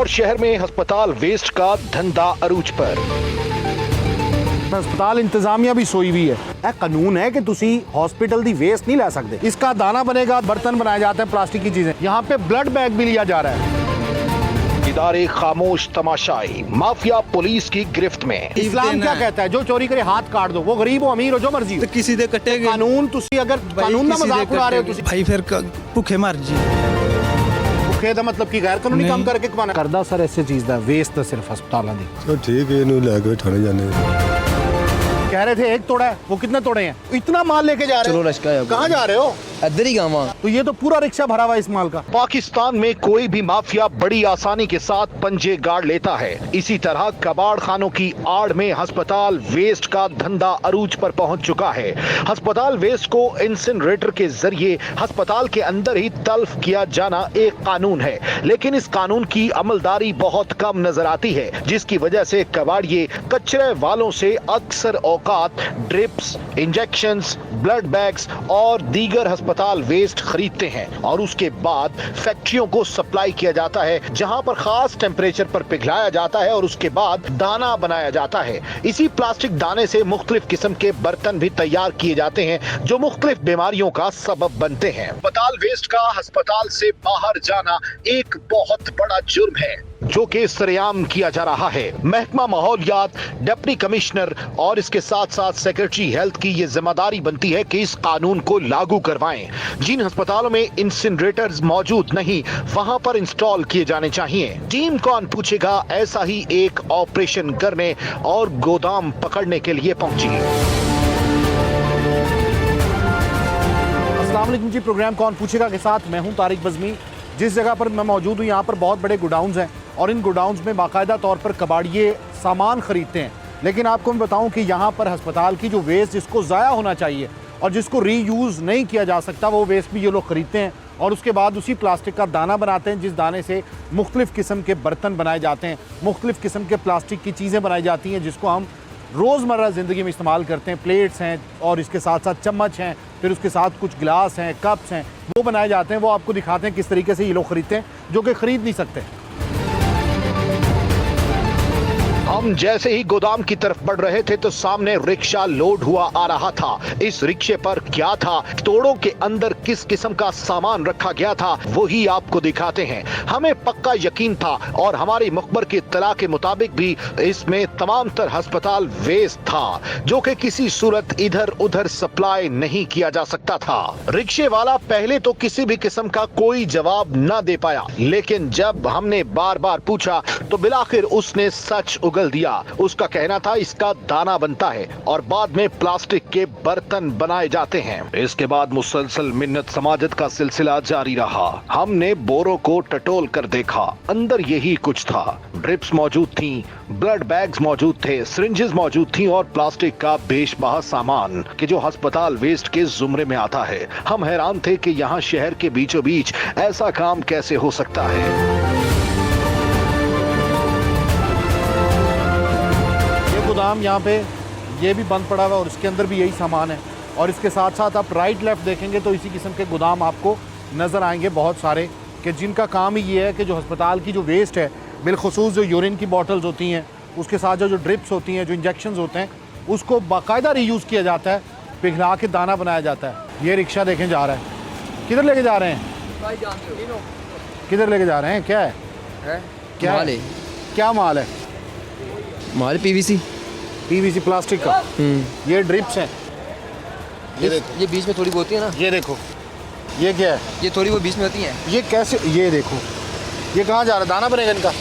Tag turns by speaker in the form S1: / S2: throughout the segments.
S1: शहर में अस्पताल वेस्ट का धंधा अरूज पर।
S2: ਹਸਪਤਾਲ ਇੰਤਜ਼ਾਮੀਆ भी सोई हुई है। ਇਹ कानून है कि तुसी हॉस्पिटल दी वेस्ट नहीं ला सकते। इसका दाना बनेगा, बर्तन बनाए जाते हैं, प्लास्टिक की चीजें। यहाँ पे ब्लड बैग भी लिया जा रहा है।
S1: इदारे खामोश तमाशाई, माफिया पुलिस की गिरफ्त में।
S2: इस्लाम क्या कहता है? जो चोरी करे हाथ काट दो, वो गरीब हो अमीर हो जो मर्जी हो।
S3: तो किसी दे कटेगे
S2: कानून तुसी अगर कानून का मजाक उड़ा रहे हो तुसी
S3: भाई फिर भूखे मर जी
S2: भुखे दा मतलब की गैर कानूनी काम करके कमाना करदा सर ऐसे चीज दा वेस्ट तो सिर्फ अस्पतालों दी।
S4: तो ठीक है, इन्हें लेके थाने जाने
S2: कह रहे थे एक तोड़ा है, वो कितने तोड़े हैं? इतना माल लेके जा रहे हो।
S3: चलो लश्का है।
S2: कहाँ जा रहे हो?
S3: इधर ही गाँव।
S2: तो ये तो पूरा रिक्शा भरा हुआ इस माल का।
S1: पाकिस्तान में कोई भी माफिया बड़ी आसानी के साथ पंजे गाड़ लेता है। इसी तरह कबाड़ खानों की आड़ में अस्पताल वेस्ट का धंधा अरूज पर पहुंच चुका है। अस्पताल वेस्ट को इंसिनरेटर के जरिए अस्पताल के अंदर ही तल्फ किया जाना एक कानून है, लेकिन इस कानून की अमलदारी बहुत कम नजर आती है, जिसकी वजह से कबाड़िए कचरे वालों से अक्सर औकात ड्रिप्स, इंजेक्शंस, ब्लड बैग्स और दीगर अस्पताल वेस्ट खरीदते हैं और उसके बाद फैक्ट्रियों को सप्लाई किया जाता है, जहां पर खास टेम्परेचर पर पिघलाया जाता है और उसके बाद दाना बनाया जाता है। इसी प्लास्टिक दाने से मुख्तलिफ किस्म के बर्तन भी तैयार किए जाते हैं, जो मुख्तलिफ बीमारियों का सबब बनते हैं। अस्पताल वेस्ट का अस्पताल से बाहर जाना एक बहुत बड़ा जुर्म है, जो कि सरेआम किया जा रहा है। महकमा माहौलियात, डिप्टी कमिश्नर और इसके साथ साथ सेक्रेटरी हेल्थ की ये जिम्मेदारी बनती है कि इस कानून को लागू करवाएं। जिन अस्पतालों में इंसिनरेटर्स मौजूद नहीं, वहां पर इंस्टॉल किए जाने चाहिए। टीम कौन पूछेगा ऐसा ही एक ऑपरेशन करने और गोदाम पकड़ने के लिए पहुंची।
S2: अस्सलाम वालेकुम जी, प्रोग्राम कौन पूछेगा के साथ मैं हूं तारिक बज़मी। जिस जगह पर मैं मौजूद हूं यहाँ पर बहुत बड़े गोडाउन्स हैं और इन गोडाउन्स में बाकायदा तौर पर कबाड़िए सामान खरीदते हैं। लेकिन आपको मैं बताऊं कि यहाँ पर अस्पताल की जो वेस्ट जिसको ज़ाया होना चाहिए और जिसको रीयूज़ नहीं किया जा सकता, वो वेस्ट भी ये लोग खरीदते हैं और उसके बाद उसी प्लास्टिक का दाना बनाते हैं, जिस दाने से मुख्तलिफ़ किस्म के बर्तन बनाए जाते हैं, मुख्तलिफ़ किस्म के प्लास्टिक की चीज़ें बनाई जाती हैं, जिसको हम रोज़मर्रा ज़िंदगी में इस्तेमाल करते हैं। प्लेट्स हैं और इसके साथ साथ चम्मच हैं, फिर उसके साथ कुछ गिलास हैं, कप्स हैं, वो बनाए जाते हैं। वो आपको दिखाते हैं किस तरीके से ये लोग खरीदते हैं, जो कि ख़रीद नहीं सकते।
S1: हम जैसे ही गोदाम की तरफ बढ़ रहे थे तो सामने रिक्शा लोड हुआ आ रहा था। इस रिक्शे पर क्या था, तोड़ों के अंदर किस किस्म का सामान रखा गया था, वही आपको दिखाते हैं। हमें पक्का यकीन था और हमारी मुखबर की इत्तला के मुताबिक भी इसमें तमाम तर अस्पताल वेस्ट था, जो कि किसी सूरत इधर उधर सप्लाई नहीं किया जा सकता था। रिक्शे वाला पहले तो किसी भी किस्म का कोई जवाब न दे पाया, लेकिन जब हमने बार बार पूछा तो बिलाखिर उसने सच उगल दिया। उसका कहना था इसका दाना बनता है और बाद में प्लास्टिक के बर्तन बनाए जाते हैं। इसके बाद मुसलसल मिन्नत समाजत का सिलसिला जारी रहा। हमने बोरों को टटोल कर देखा, अंदर यही कुछ था। ड्रिप्स मौजूद थी, ब्लड बैग्स मौजूद थे, सिरिंजेस मौजूद थी और प्लास्टिक का बेशबहा सामान कि जो अस्पताल वेस्ट के जुमरे में आता है। हम हैरान थे कि यहाँ शहर के बीचों बीच ऐसा काम कैसे हो सकता है।
S2: गोदाम यहाँ पे ये भी बंद पड़ा हुआ है और इसके अंदर भी यही सामान है और इसके साथ साथ आप राइट लेफ्ट देखेंगे तो इसी किस्म के गोदाम आपको नज़र आएंगे बहुत सारे, कि जिनका काम ही ये है कि जो अस्पताल की जो वेस्ट है, बिलखुसूस जो यूरिन की बॉटल्स होती हैं, उसके साथ जो ड्रिप्स होती हैं, जो इंजेक्शंस होते हैं, उसको बाकायदा रीयूज़ किया जाता है, पिघला के दाना बनाया जाता है। ये रिक्शा देखें जा रहा है, किधर लेके जा रहे हैं? किधर लेके जा रहे हैं? क्या है? क्या
S3: माल है?
S2: क्या माल है?
S3: माल पीवीसी
S2: प्लास्टिक का। ये ड्रिप्स हैं।
S3: ये बीच में थोड़ी होती है ना।
S2: ये देखो, ये क्या है?
S3: ये थोड़ी वो बीच में होती है।
S2: ये कैसे? ये देखो, ये कहाँ जा रहा है? दाना बनेगा इनका।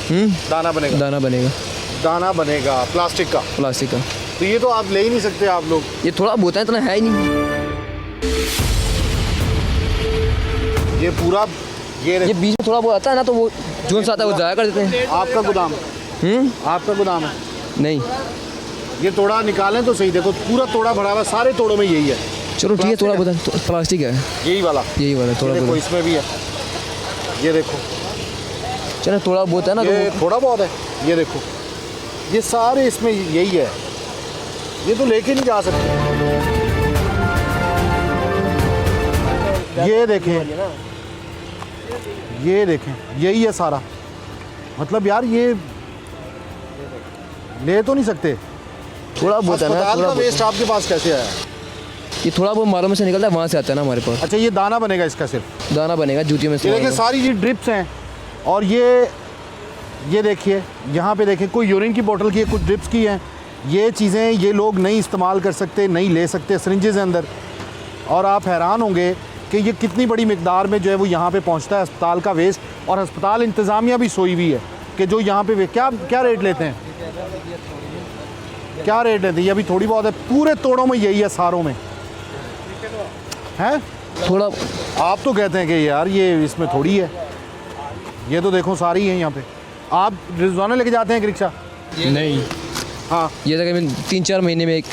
S2: दाना बनेगा।
S3: दाना बनेगा।
S2: दाना बनेगा प्लास्टिक का।
S3: प्लास्टिक का।
S2: तो ये तो आप ले ही नहीं सकते आप लोग।
S3: ये थोड़ा बहुत है, इतना है ही नहीं।
S2: ये पूरा ये
S3: बीच में थोड़ा बहुत आता है ना, तो वो जो सा आता है वो जाया कर देते हैं।
S2: आपका गोदाम? आपका गोदाम है?
S3: नहीं,
S2: ये तोड़ा निकालें तो सही। देखो पूरा तोड़ा भरा हुआ, सारे तोड़ों में यही है।
S3: चलो ठीक है, थोड़ा बहुत प्लास्टिक है।
S2: यही वाला
S3: थोड़ा
S2: देखो, इसमें भी है। ये देखो,
S3: चलो थोड़ा बहुत है ना,
S2: ये
S3: तो
S2: थोड़ा बहुत है। ये देखो, ये सारे इसमें यही है। ये तो लेके नहीं जा सकते। ये देखें, ये देखें, यही है सारा। मतलब यार ये ले तो नहीं सकते।
S3: थोड़ा बहुत है ना,
S2: अस्पताल
S3: थोड़ा
S2: का
S3: बहुत।
S2: वेस्ट आपके पास कैसे आया?
S3: ये थोड़ा बहुत मालों में से निकलता है, वहाँ से आता है ना हमारे पास।
S2: अच्छा, ये दाना बनेगा इसका सिर्फ?
S3: दाना बनेगा जूतियों में
S2: ये देखिए
S3: से।
S2: सारी ये ड्रिप्स हैं। और ये देखिए यहाँ पे देखिए, कोई यूरिन की बोतल की है, कुछ ड्रिप्स की हैं। ये चीज़ें ये लोग नहीं इस्तेमाल कर सकते, नहीं ले सकते सिरिंजेस हैं अंदर। और आप हैरान होंगे कि ये कितनी बड़ी मिकदार में जो है वो यहाँ पे पहुँचता है अस्पताल का वेस्ट। और अस्पताल इंतज़ामिया भी सोई हुई है कि जो यहाँ पे क्या रेट लेते हैं, क्या रेट लेते हैं? ये अभी थोड़ी बहुत है, पूरे तोड़ों में यही है, सारों में है।
S3: थोड़ा
S2: आप तो कहते हैं कि यार ये इसमें थोड़ी है, ये तो देखो सारी है यहाँ पे। आप रोज़ाना लेके जाते हैं एक रिक्शा?
S3: नहीं,
S2: हाँ
S3: ये जगह में 3-4 महीने में एक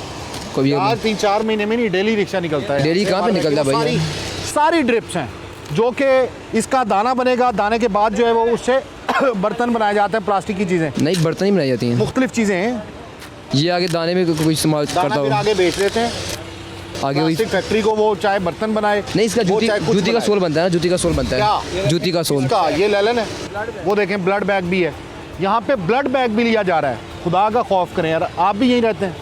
S3: कभी
S2: यार 3-4 महीने में नहीं, डेली रिक्शा निकलता है।
S3: डेली कहाँ पे निकलता है भैया?
S2: सारी ड्रिप्स हैं जो कि इसका दाना बनेगा, दाने के बाद जो है वो उससे बर्तन बनाए जाते हैं, प्लास्टिक की चीज़ें,
S3: नहीं, बर्तन ही बनाई जाती हैं।
S2: मुख्तलिफ चीज़ें हैं।
S3: ये आगे दाने में कोई इस्तेमाल
S2: दाना
S3: करता
S2: फिर
S3: हो
S2: आगे बेच देते हैं
S3: आगे वही।
S2: प्लास्टिक फैक्ट्री को, वो चाहे बर्तन बनाए,
S3: नहीं, इसका
S2: वो चाहे कुछ
S3: जूती का
S2: बनाए।
S3: सोल बनता है ना, जूती का सोल बनता है।
S2: क्या?
S3: जूती का सोल।
S2: इसका ये लेलन है, वो देखें ब्लड बैग भी है यहाँ पे, ब्लड बैग भी लिया जा रहा है। खुदा का खौफ करें यार, आप भी यहीं रहते हैं,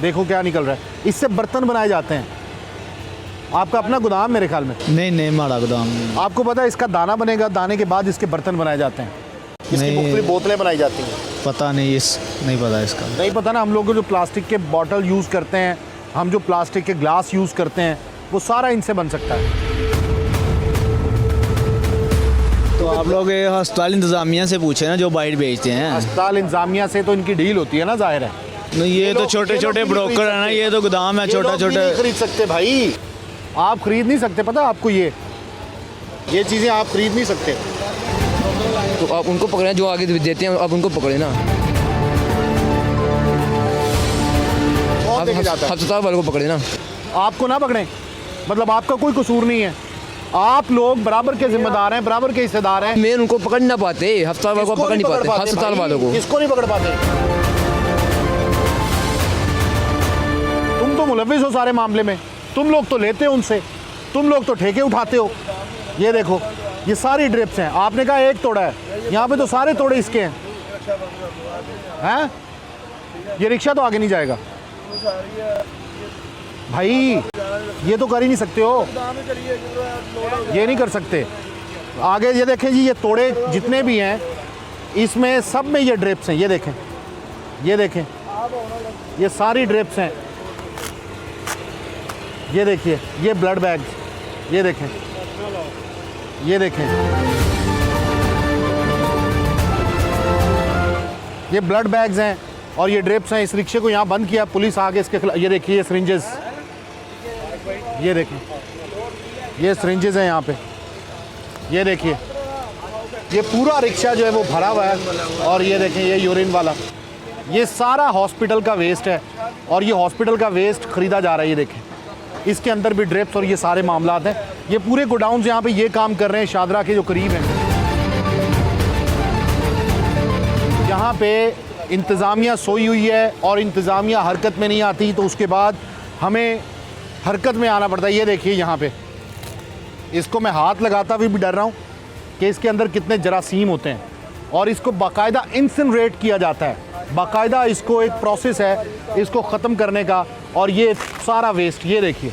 S2: देखो क्या निकल रहा है। इससे बर्तन बनाए जाते हैं। आपका अपना गोदाम मेरे ख्याल में?
S5: नहीं हमारा गोदाम नहीं।
S2: आपको पता है इसका दाना बनेगा, दाने के बाद इसके बर्तन बनाए जाते हैं, इसकी
S5: नहीं।
S2: मुख्तलिफ बोतलें बनाई जाती हैं।
S5: पता नहीं, नहीं पता इसका।
S2: नहीं पता ना। हम लोग जो प्लास्टिक के बॉटल यूज़ करते हैं, हम जो प्लास्टिक के ग्लास यूज़ करते हैं, वो सारा इनसे बन सकता है।
S5: तो आप लोग ये अस्पताल इंतजामिया से पूछे ना, जो बाइट बेचते हैं।
S2: अस्पताल इंतजामिया से तो इनकी डील होती है ना, जाहिर है।
S5: नहीं, ये तो
S2: लोग-
S5: छोटे
S2: ये
S5: छोटे
S2: लोग नहीं
S5: ब्रोकर है ना,
S2: खरीद
S5: ये तो गोदाम है
S2: ये
S5: छोटा
S2: लोग भी
S5: छोटा।
S2: नहीं खरीद सकते भाई, आप खरीद नहीं सकते, पता है आपको? ये चीज़ें आप खरीद नहीं सकते।
S3: तो आप उनको पकड़े जो आगे देते हैं, आप उनको पकड़े ना।
S2: कौन लेके जाता है?
S3: अस्पताल वालों को पकड़े ना।
S2: आपको ना पकड़ें, मतलब आपका कोई कसूर नहीं है। आप लोग बराबर के जिम्मेदार हैं, बराबर के हिस्सेदार हैं।
S3: मेन उनको पकड़ ना पाते, अस्पताल वालों को
S2: किसको
S3: पकड़ नहीं पाते, अस्पताल
S2: भाई?
S3: वालों को।
S2: किसको नहीं पकड़ पाते? तुम तो मुलविस हो सारे मामले में, तुम लोग तो लेते हो उनसे, तुम लोग तो ठेके उठाते हो। ये देखो, ये सारी ड्रिप्स हैं। आपने कहा एक तोड़ा है, यहाँ पे तो सारे तोड़े इसके हैं। हैं? ये रिक्शा तो आगे नहीं जाएगा भाई, ये तो कर ही नहीं सकते हो, ये नहीं कर सकते। आगे ये देखें जी, ये तोड़े जितने भी हैं इसमें सब में ये ड्रिप्स हैं। ये देखें, ये देखें, ये सारी ड्रिप्स हैं। ये देखिए, ये ब्लड बैग, ये देखें, ये देखें, ये ब्लड बैग्स हैं और ये ड्रिप्स हैं। इस रिक्शे को यहाँ बंद किया, पुलिस आगे इसके खिलाफ। ये देखिए, ये सिरिंजेस, ये देखें, ये सिरिंजेस हैं यहाँ पे। ये देखिए, ये पूरा रिक्शा जो है वो भरा हुआ है। और ये देखें, ये यूरिन वाला, ये सारा हॉस्पिटल का वेस्ट है और ये हॉस्पिटल का वेस्ट ख़रीदा जा रहा है। ये देखें, इसके अंदर भी ड्रिप्स और ये सारे मामलात हैं। ये पूरे गोडाउन्स यहाँ पे ये काम कर रहे हैं, शादरा के जो करीब हैं। यहाँ पे इंतज़ामिया सोई हुई है और इंतज़ामिया हरकत में नहीं आती, तो उसके बाद हमें हरकत में आना पड़ता है। ये देखिए यहाँ पे, इसको मैं हाथ लगाता हुए भी डर रहा हूँ कि इसके अंदर कितने जरासीम होते हैं। और इसको बाकायदा इंसिनरेट किया जाता है, बाकायदा इसको एक प्रोसेस है इसको ख़त्म करने का। और ये सारा वेस्ट, ये देखिए,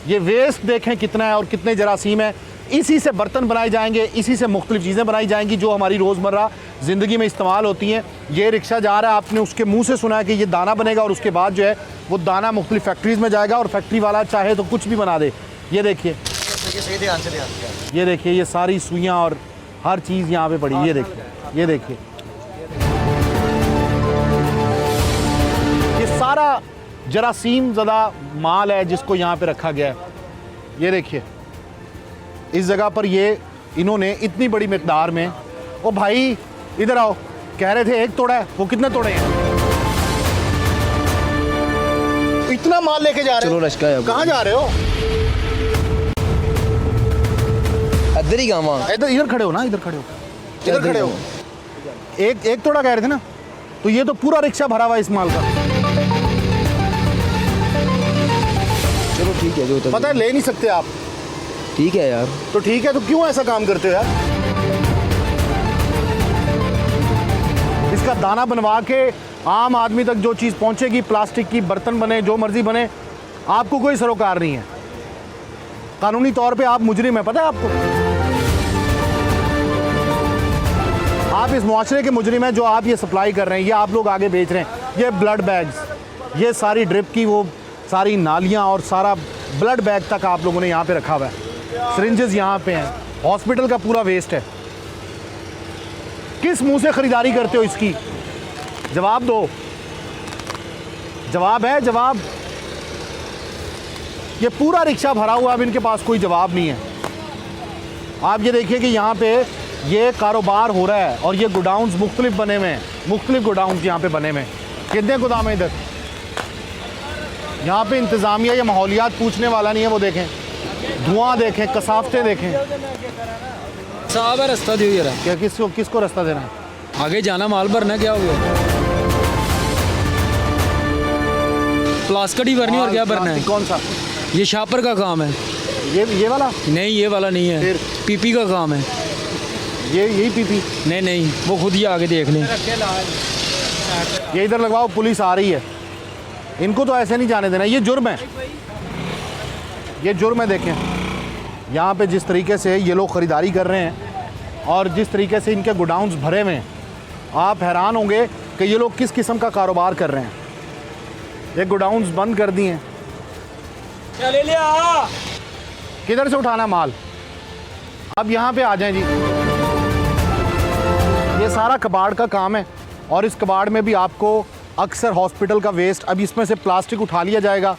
S2: ये वेस्ट देखें कितना है और कितने जरासीम है। इसी से बर्तन बनाए जाएंगे, इसी से मुख्तलिफ चीज़ें बनाई जाएंगी जो हमारी रोज़मर्रा ज़िंदगी में इस्तेमाल होती हैं। ये रिक्शा जा रहा है, आपने उसके मुंह से सुना है कि ये दाना बनेगा और उसके बाद जो है वो दाना मुख्तलिफ फैक्ट्रीज़ में जाएगा और फैक्ट्री वाला चाहे तो कुछ भी बना दे। ये देखिए, ये देखिए, ये सारी सुइयाँ और हर चीज़ यहाँ पे पड़ी। ये देखिए, ये देखिए, ये सारा जरासीम ज़दा माल है जिसको यहाँ पे रखा गया है। ये देखिए, इस जगह पर ये इन्होंने इतनी बड़ी मिकदार में, ओ भाई इधर आओ, कह रहे थे एक तोड़ा है, वो कितने तोड़े हैं? इतना माल लेके जा रहे हो?
S3: चलो लश्का है।
S2: कहाँ जा रहे हो?
S3: इधर ही गाँव।
S2: इधर खड़े हो ना, इधर खड़े हो, इधर खड़े हो। एक तोड़ा कह रहे थे ना, तो ये तो पूरा रिक्शा भरा हुआ है इस माल का।
S3: चलो ठीक है, जो होता है।
S2: पता है ले नहीं सकते आप,
S3: ठीक है यार।
S2: तो ठीक है, तो क्यों ऐसा काम करते हो यार? इसका दाना बनवा के आम आदमी तक जो चीज़ पहुंचेगी, प्लास्टिक की बर्तन बने, जो मर्जी बने, आपको कोई सरोकार नहीं है। कानूनी तौर पे आप मुजरिम हैं, पता है आपको? आप इस मुआशरे के मुजरिम हैं जो आप ये सप्लाई कर रहे हैं, ये आप लोग आगे बेच रहे हैं। ये ब्लड बैग्स, ये सारी ड्रिप की वो सारी नालियाँ और सारा ब्लड बैग तक आप लोगों ने यहाँ पे रखा हुआ है। सिरिंजेस यहाँ पे हैं, हॉस्पिटल का पूरा वेस्ट है। किस मुंह से खरीदारी करते हो इसकी? जवाब दो, जवाब है जवाब। ये पूरा रिक्शा भरा हुआ, अब इनके पास कोई जवाब नहीं है। आप ये देखिए कि यहाँ पे ये कारोबार हो रहा है और ये गोडाउन्स मुख्तलिफ बने हुए हैं, मुख्तलिफ गोडाउन्स यहाँ पे बने हुए हैं। कितने गोदाम है इधर? यहाँ पे इंतज़ामिया या माहौलियात पूछने वाला नहीं है। वो देखें, धुआं देखें, कसाफतें देखें।
S3: साहब है रास्ता दियो यार,
S2: क्या किसको रास्ता देना है?
S3: आगे जाना, माल भरना, क्या हो गया? प्लास्टिक ही भरनी और क्या भरना है?
S2: कौन सा?
S3: ये शापर का काम है।
S2: ये वाला
S3: नहीं, ये वाला नहीं है,
S2: फिर?
S3: पीपी का काम है।
S2: यही पीपी?
S3: नहीं, वो खुद ही आगे देख लें।
S2: ये इधर लगवाओ, पुलिस आ रही है। इनको तो ऐसे नहीं जाने देना, ये जुर्म है, ये जुर्म है। देखें यहाँ पे जिस तरीके से ये लोग ख़रीदारी कर रहे हैं और जिस तरीके से इनके गोडाउन्स भरे हुए हैं, आप हैरान होंगे कि ये लोग किस किस्म का कारोबार कर रहे हैं। ये गोडाउन्स बंद कर दिए हैं।
S3: क्या ले लिया?
S2: किधर से उठाना माल? अब यहाँ पे आ जाएं जी। ये सारा कबाड़ का काम है और इस कबाड़ में भी आपको अक्सर हॉस्पिटल का वेस्ट, अब इसमें से प्लास्टिक उठा लिया जाएगा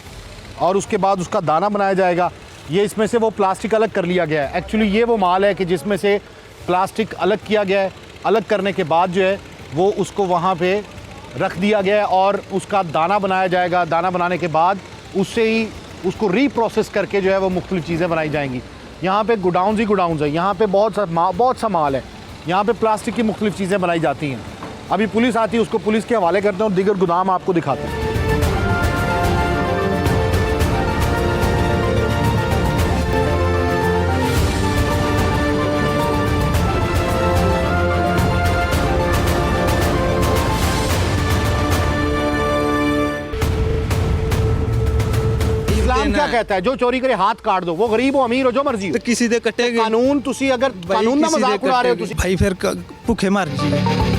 S2: और उसके बाद उसका दाना बनाया जाएगा। ये इसमें से वो प्लास्टिक अलग कर लिया गया है। एक्चुअली ये वो माल है कि जिसमें से प्लास्टिक अलग किया गया है। अलग करने के बाद जो है वो उसको वहाँ पे रख दिया गया है और उसका दाना बनाया जाएगा। दाना बनाने के बाद उससे ही उसको रीप्रोसेस करके जो है वो मुख्तलिफ चीज़ें बनाई जाएंगी। यहाँ पे गोडाउन्स ही गोडाउन्स है, यहाँ पे बहुत सा माल है। यहाँ पे प्लास्टिक की मुख्तलिफ चीज़ें बनाई जाती हैं। अभी पुलिस आती है, उसको पुलिस के हवाले करते हैं और दीगर गोदाम आपको दिखाते हैं। इस्लाम क्या कहता है? जो चोरी करे हाथ काट दो, वो गरीब हो अमीर हो जो मर्जी हो।
S5: तो किसी दे कटेगे
S2: कानून तुसी अगर कानून ना मजाक उड़ा रहे हो तुसी,
S5: भाई फिर भुखे मर जी।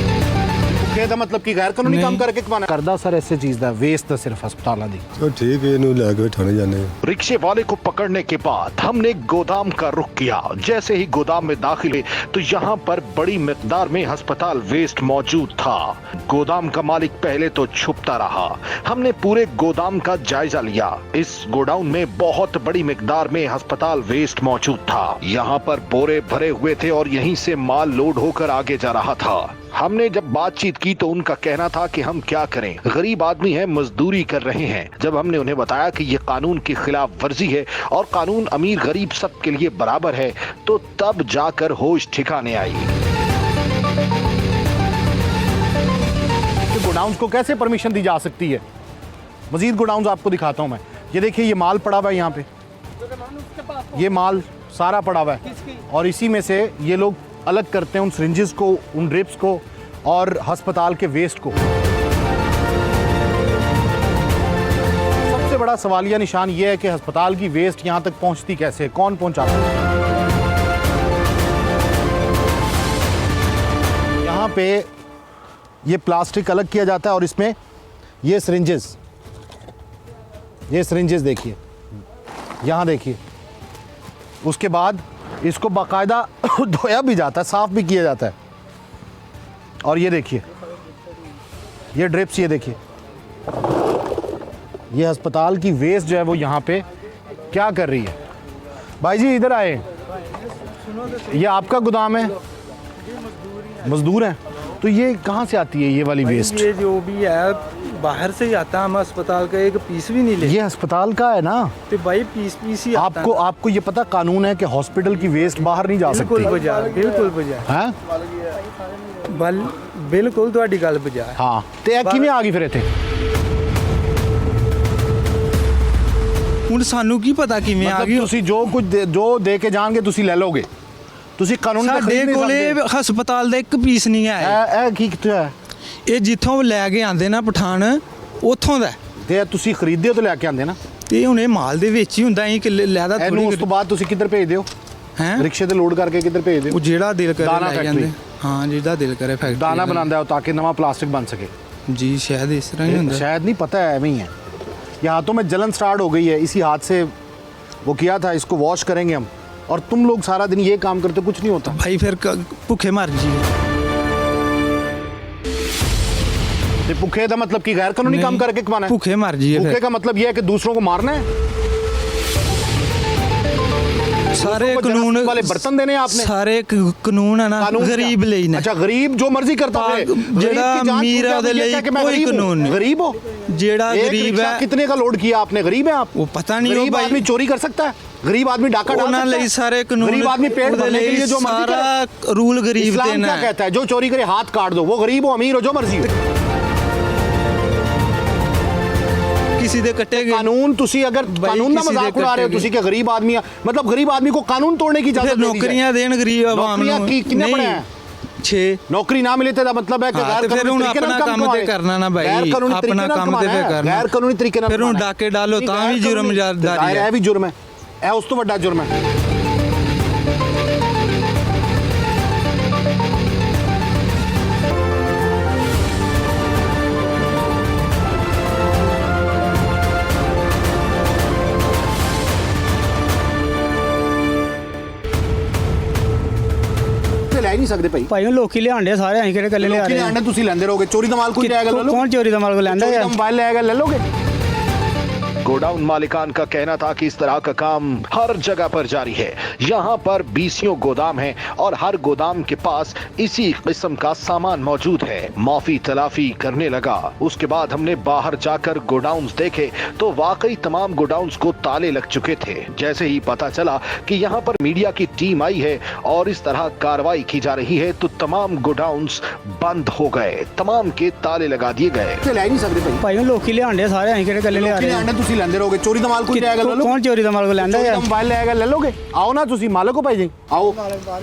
S2: कहता मतलब कि गैर कानूनी काम करके कमाना करदा सर ऐसे चीज दा वेस्ट दा सिर्फ अस्पताल दी।
S4: तो ठीक है, इन्हों लेके थाने जाने।
S1: रिक्शे वाले को पकड़ने के बाद हमने गोदाम का रुख किया। जैसे ही गोदाम में दाखिल हुए तो यहाँ पर बड़ी मिकदार में अस्पताल वेस्ट मौजूद था। गोदाम का मालिक पहले तो छुपता रहा। हमने पूरे गोदाम का जायजा लिया। इस गोडाउन में बहुत बड़ी मिकदार में अस्पताल वेस्ट मौजूद था। यहाँ पर बोरे भरे हुए थे और यहीं से माल लोड होकर आगे जा रहा था। हमने जब बातचीत की तो उनका कहना था कि हम क्या करें, गरीब आदमी हैं, मजदूरी कर रहे हैं। जब हमने उन्हें बताया कि ये कानून की खिलाफ वर्जी है और कानून अमीर गरीब सबके लिए बराबर है, तो तब जाकर होश ठिकाने आई।
S2: गोडाउन्स को कैसे परमिशन दी जा सकती है? मजीद गोडाउन्स आपको दिखाता हूँ मैं। ये देखिए, ये माल पड़ा हुआ है यहाँ पे, ये माल सारा पड़ा हुआ है और इसी में से ये लोग अलग करते हैं उन सिरिंजेस को, उन ड्रिप्स को और अस्पताल के वेस्ट को। सबसे बड़ा सवालिया निशान ये है कि अस्पताल की वेस्ट यहाँ तक पहुँचती कैसे है, कौन पहुँचाता है? यहाँ पे ये प्लास्टिक अलग किया जाता है और इसमें ये सिरिंजेस देखिए, यहाँ देखिए। उसके बाद इसको बाकायदा धोया भी जाता है, साफ भी किया जाता है। और ये देखिए, ये ड्रिप्स, ये देखिए, ये अस्पताल की वेस्ट जो है वो यहाँ पे क्या कर रही है। भाई जी इधर आए, ये आपका गोदाम है? मजदूर हैं। तो ये कहाँ से आती है ये वाली वेस्ट?
S6: ये जो भी है बाहर से ही आता है, हम अस्पताल का एक पीस भी नहीं लेते।
S2: ये अस्पताल का है ना,
S6: तो भाई पीस ही आता है।
S2: आपको ये पता कानून है कि हॉस्पिटल की वेस्ट बाहर नहीं जा सकती।
S6: बिल्कुल बजा
S2: हैं?
S6: बिल्कुल ਤੁਹਾਡੀ ਗੱਲ ਬਜਾ।
S2: हाँ, तो ਇਹ ਕਿਵੇਂ ਆ ਗਈ ਫਿਰ ਇੱਥੇ?
S5: ਹੁਣ ਸਾਨੂੰ ਕੀ ਪਤਾ ਕਿਵੇਂ ਆ ਗਈ।
S2: ਤੁਸੀਂ ਜੋ ਕੁਝ ਜੋ ਦੇ ਕੇ ਜਾਣਗੇ ਤੁਸੀਂ ਲੈ ਲਓਗੇ। ਤੁਸੀਂ ਕਾਨੂੰਨ ਦਾ
S5: ਸਾਡੇ ਕੋਲੇ ਹਸਪਤਾਲ ਦਾ ਇੱਕ ਪੀਸ ਨਹੀਂ ਹੈ।
S2: ਇਹ ਕੀ ਕਿੱਥੇ ਹੈ?
S6: ਇਹ ਜਿੱਥੋਂ ਲੈ ਕੇ ਆਂਦੇ ਨਾ ਪਠਾਨ ਉੱਥੋਂ ਦਾ
S2: ਤੇ ਤੁਸੀਂ ਖਰੀਦਦੇ ਹੋ ਤਾਂ ਲੈ ਕੇ ਆਉਂਦੇ ਨਾ
S6: ਤੇ ਹੁਣ ਇਹ ਮਾਲ ਦੇ ਵਿੱਚ ਹੀ ਹੁੰਦਾ ਅਸੀਂ ਕਿ ਲੈਦਾ
S2: ਇਹਨੂੰ ਉਸ ਤੋਂ ਬਾਅਦ ਤੁਸੀਂ ਕਿੱਧਰ ਭੇਜਦੇ ਹੋ
S6: ਹੈ
S2: ਰਿਕਸ਼ੇ ਤੇ ਲੋਡ ਕਰਕੇ ਕਿੱਧਰ ਭੇਜਦੇ ਹੋ
S6: ਉਹ ਜਿਹੜਾ ਦਿਲ ਕਰੇ
S2: ਦਾਣਾ
S6: ਲੈ ਜਾਂਦੇ
S2: factory।
S6: ਹਾਂ ਜਿਹੜਾ ਦਿਲ ਕਰੇ ਫੈਕਟਰੀ
S2: ਦਾਣਾ बनाता है ताकि नवा प्लास्टिक बन सके
S6: जी शायद इस तरह ही ਹੁੰਦਾ
S2: शायद नहीं पता है, एवं ही है। ये हाथों में जलन स्टार्ट हो गई है, इसी हाथ से वो किया था, इसको वॉश करेंगे हम। और तुम लोग सारा दिन ये काम करते, कुछ नहीं होता
S6: भाई फिर भूखे मर जी
S2: ये भूखे का मतलब कि गैर कानूनी काम करके कमाना है।
S6: भूखे मर जी
S2: भूखे का मतलब ये है कि दूसरों को मारना है,
S6: सारे
S2: दूसरों को
S6: कानून
S2: जनाब वाले बर्तन देने हैं आपने।
S6: सारे कानून है ना
S2: कानून
S6: गरीब
S2: क्या?
S6: ਲਈ ਨੇ
S2: अच्छा गरीब जो मर्जी करता है,
S6: ਜਿਹੜਾ ਅਮੀਰ ਆ ਉਹਦੇ ਲਈ ਕੋਈ ਕਾਨੂੰਨ ਨਹੀਂ।
S2: गरीब हो,
S6: ਜਿਹੜਾ
S2: एक
S6: गरीब
S2: रिक्शा
S6: है
S2: कितने का लोड किया आपने? गरीब है आप?
S6: वो पता नहीं, वो
S2: गरीब
S6: भाई-
S2: आदमी चोरी कर सकता है, गरीब आदमी डाका डाल
S6: ਉਹਨਾਂ
S2: सकता
S6: ਲਈ
S2: है?
S6: ਸਾਰੇ ਕਾਨੂੰਨ
S2: गरीब आदमी पेट
S6: ਉਹਦੇ
S2: भरने के
S6: ਲਈ
S2: लिए जो मर्जी करे।
S6: ਸਾਰਾ ਰੂਲ ਗਰੀਬ
S2: इस्लाम
S6: ਦੇਣਾ
S2: क्या
S6: ਹੈ।
S2: कहता है? जो चोरी करे हाथ काट दो, वो गरीब हो अमीर हो जो मर्जी हो।
S6: ਕਿਸੇ ਦੇ ਕੱਟੇ ਗਏ
S2: कानून तुसी अगर
S6: भाई
S2: कानून का
S6: किसी
S2: मजाक
S6: दे
S2: उड़ा रहे हो,
S6: कट्टे
S2: तुसी के गरीब आदमी है, मतलब गरीब आदमी को कानून तोड़ने की इजाजत
S6: ਫਿਰ
S2: दे दी जाए।
S6: ਨੌਕਰੀਆਂ ਦੇਣ ਗਰੀਬ ਆਵਾਮ
S2: नौकरियां
S6: ਨੂੰ
S2: की कितने पड़े हैं?
S6: 6
S2: नौकरी ना मिले तो मतलब है कि
S6: हाँ,
S2: गैर
S6: तो फिर
S2: कानूनी
S6: उन्हें
S2: तरीके
S6: अपना
S2: नाल
S6: काम
S2: कमाए।
S6: ते करना ना भाई,
S2: गैर कानूनी
S6: अपना
S2: तरीके नाल
S6: काम ते
S2: कमाना है,
S6: करना।
S2: गैर कानूनी तरीके नाल
S6: फिर उन्हें
S2: कमाना है।
S6: डाके डालो
S2: नहीं,
S6: तां
S2: गैर
S6: भी जुर्म
S2: कानूनी-
S6: जारी है।
S2: ਇਹ ਵੀ ਜੁਰਮ ਹੈ, ਇਹ ਉਸ ਤੋਂ ਵੱਡਾ ਜੁਰਮ ਹੈ। ਤੇ ਲੈ ਨਹੀਂ ਸਕਦੇ ਭਾਈ,
S7: ਭਾਈ ਉਹ ਲੋਕੀ ਲਿਆਂਦੇ ਸਾਰੇ, ਅਸੀਂ ਕਿਹੜੇ ਕੱਲੇ ਲਿਆ
S2: ਲੋਕੀ
S7: ਰਹੇ
S2: ਲਿਆਂਦੇ ਤੁਸੀਂ ਲੈਂਦੇ ਰਹੋਗੇ। ਚੋਰੀ ਦਾ ਮਾਲ ਕੋਈ ਲਿਆਏਗਾ ਲੈ ਲਓ।
S7: ਕੌਣ ਚੋਰੀ ਦਾ ਮਾਲ ਕੋ ਲੈਂਦਾ
S2: चोरी
S7: ਹੈ?
S2: का मोबाइल लाएगा ले लोगे।
S1: गोडाउन मालिकान का कहना था कि इस तरह का काम हर जगह पर जारी है। यहाँ पर 20 गोदाम है और हर गोदाम के पास इसी किस्म का सामान मौजूद है। माफी तलाफी करने लगा। उसके बाद हमने बाहर जाकर गोडाउन्स देखे तो वाकई तमाम गोडाउन्स को ताले लग चुके थे। जैसे ही पता चला कि यहाँ पर मीडिया की टीम आई है और इस तरह कार्रवाई की जा रही है तो तमाम गोडाउन्स बंद हो गए, तमाम के ताले लगा दिए गए।
S2: ਤੇ ਲੈ ਨਹੀਂ ਸਕਦੇ ਭਾਈ,
S7: ਭਾਈ ਉਹ ਲੋਕੀ ਲਿਆਂਦੇ ਸਾਰੇ, ਅਸੀਂ ਕਿਹੜੇ ਕੱਲੇ ਲਿਆ
S2: ਲੋਕੀ
S7: ਰਹੇ
S2: ਲਿਆਂਦੇ ਤੁਸੀਂ ਲੈਂਦੇ ਰਹੋਗੇ। ਚੋਰੀ ਦਾ ਮਾਲ ਕੋਈ ਲਿਆਏਗਾ ਲੈ ਲਓ।
S7: ਕੌਣ ਚੋਰੀ ਦਾ ਮਾਲ ਕੋ ਲੈਂਦਾ
S2: ਚੋਰੀ
S7: ਹੈ?
S2: ਦਾ ਮੋਬਾਈਲ ਲਿਆਏਗਾ ਲੈ ਲੋਗੇ। ਆਓ ਨਾ ਤੁਸੀਂ, ਮਾਲਕ ਹੋ ਭਾਈ ਜੀ, ਆਓ।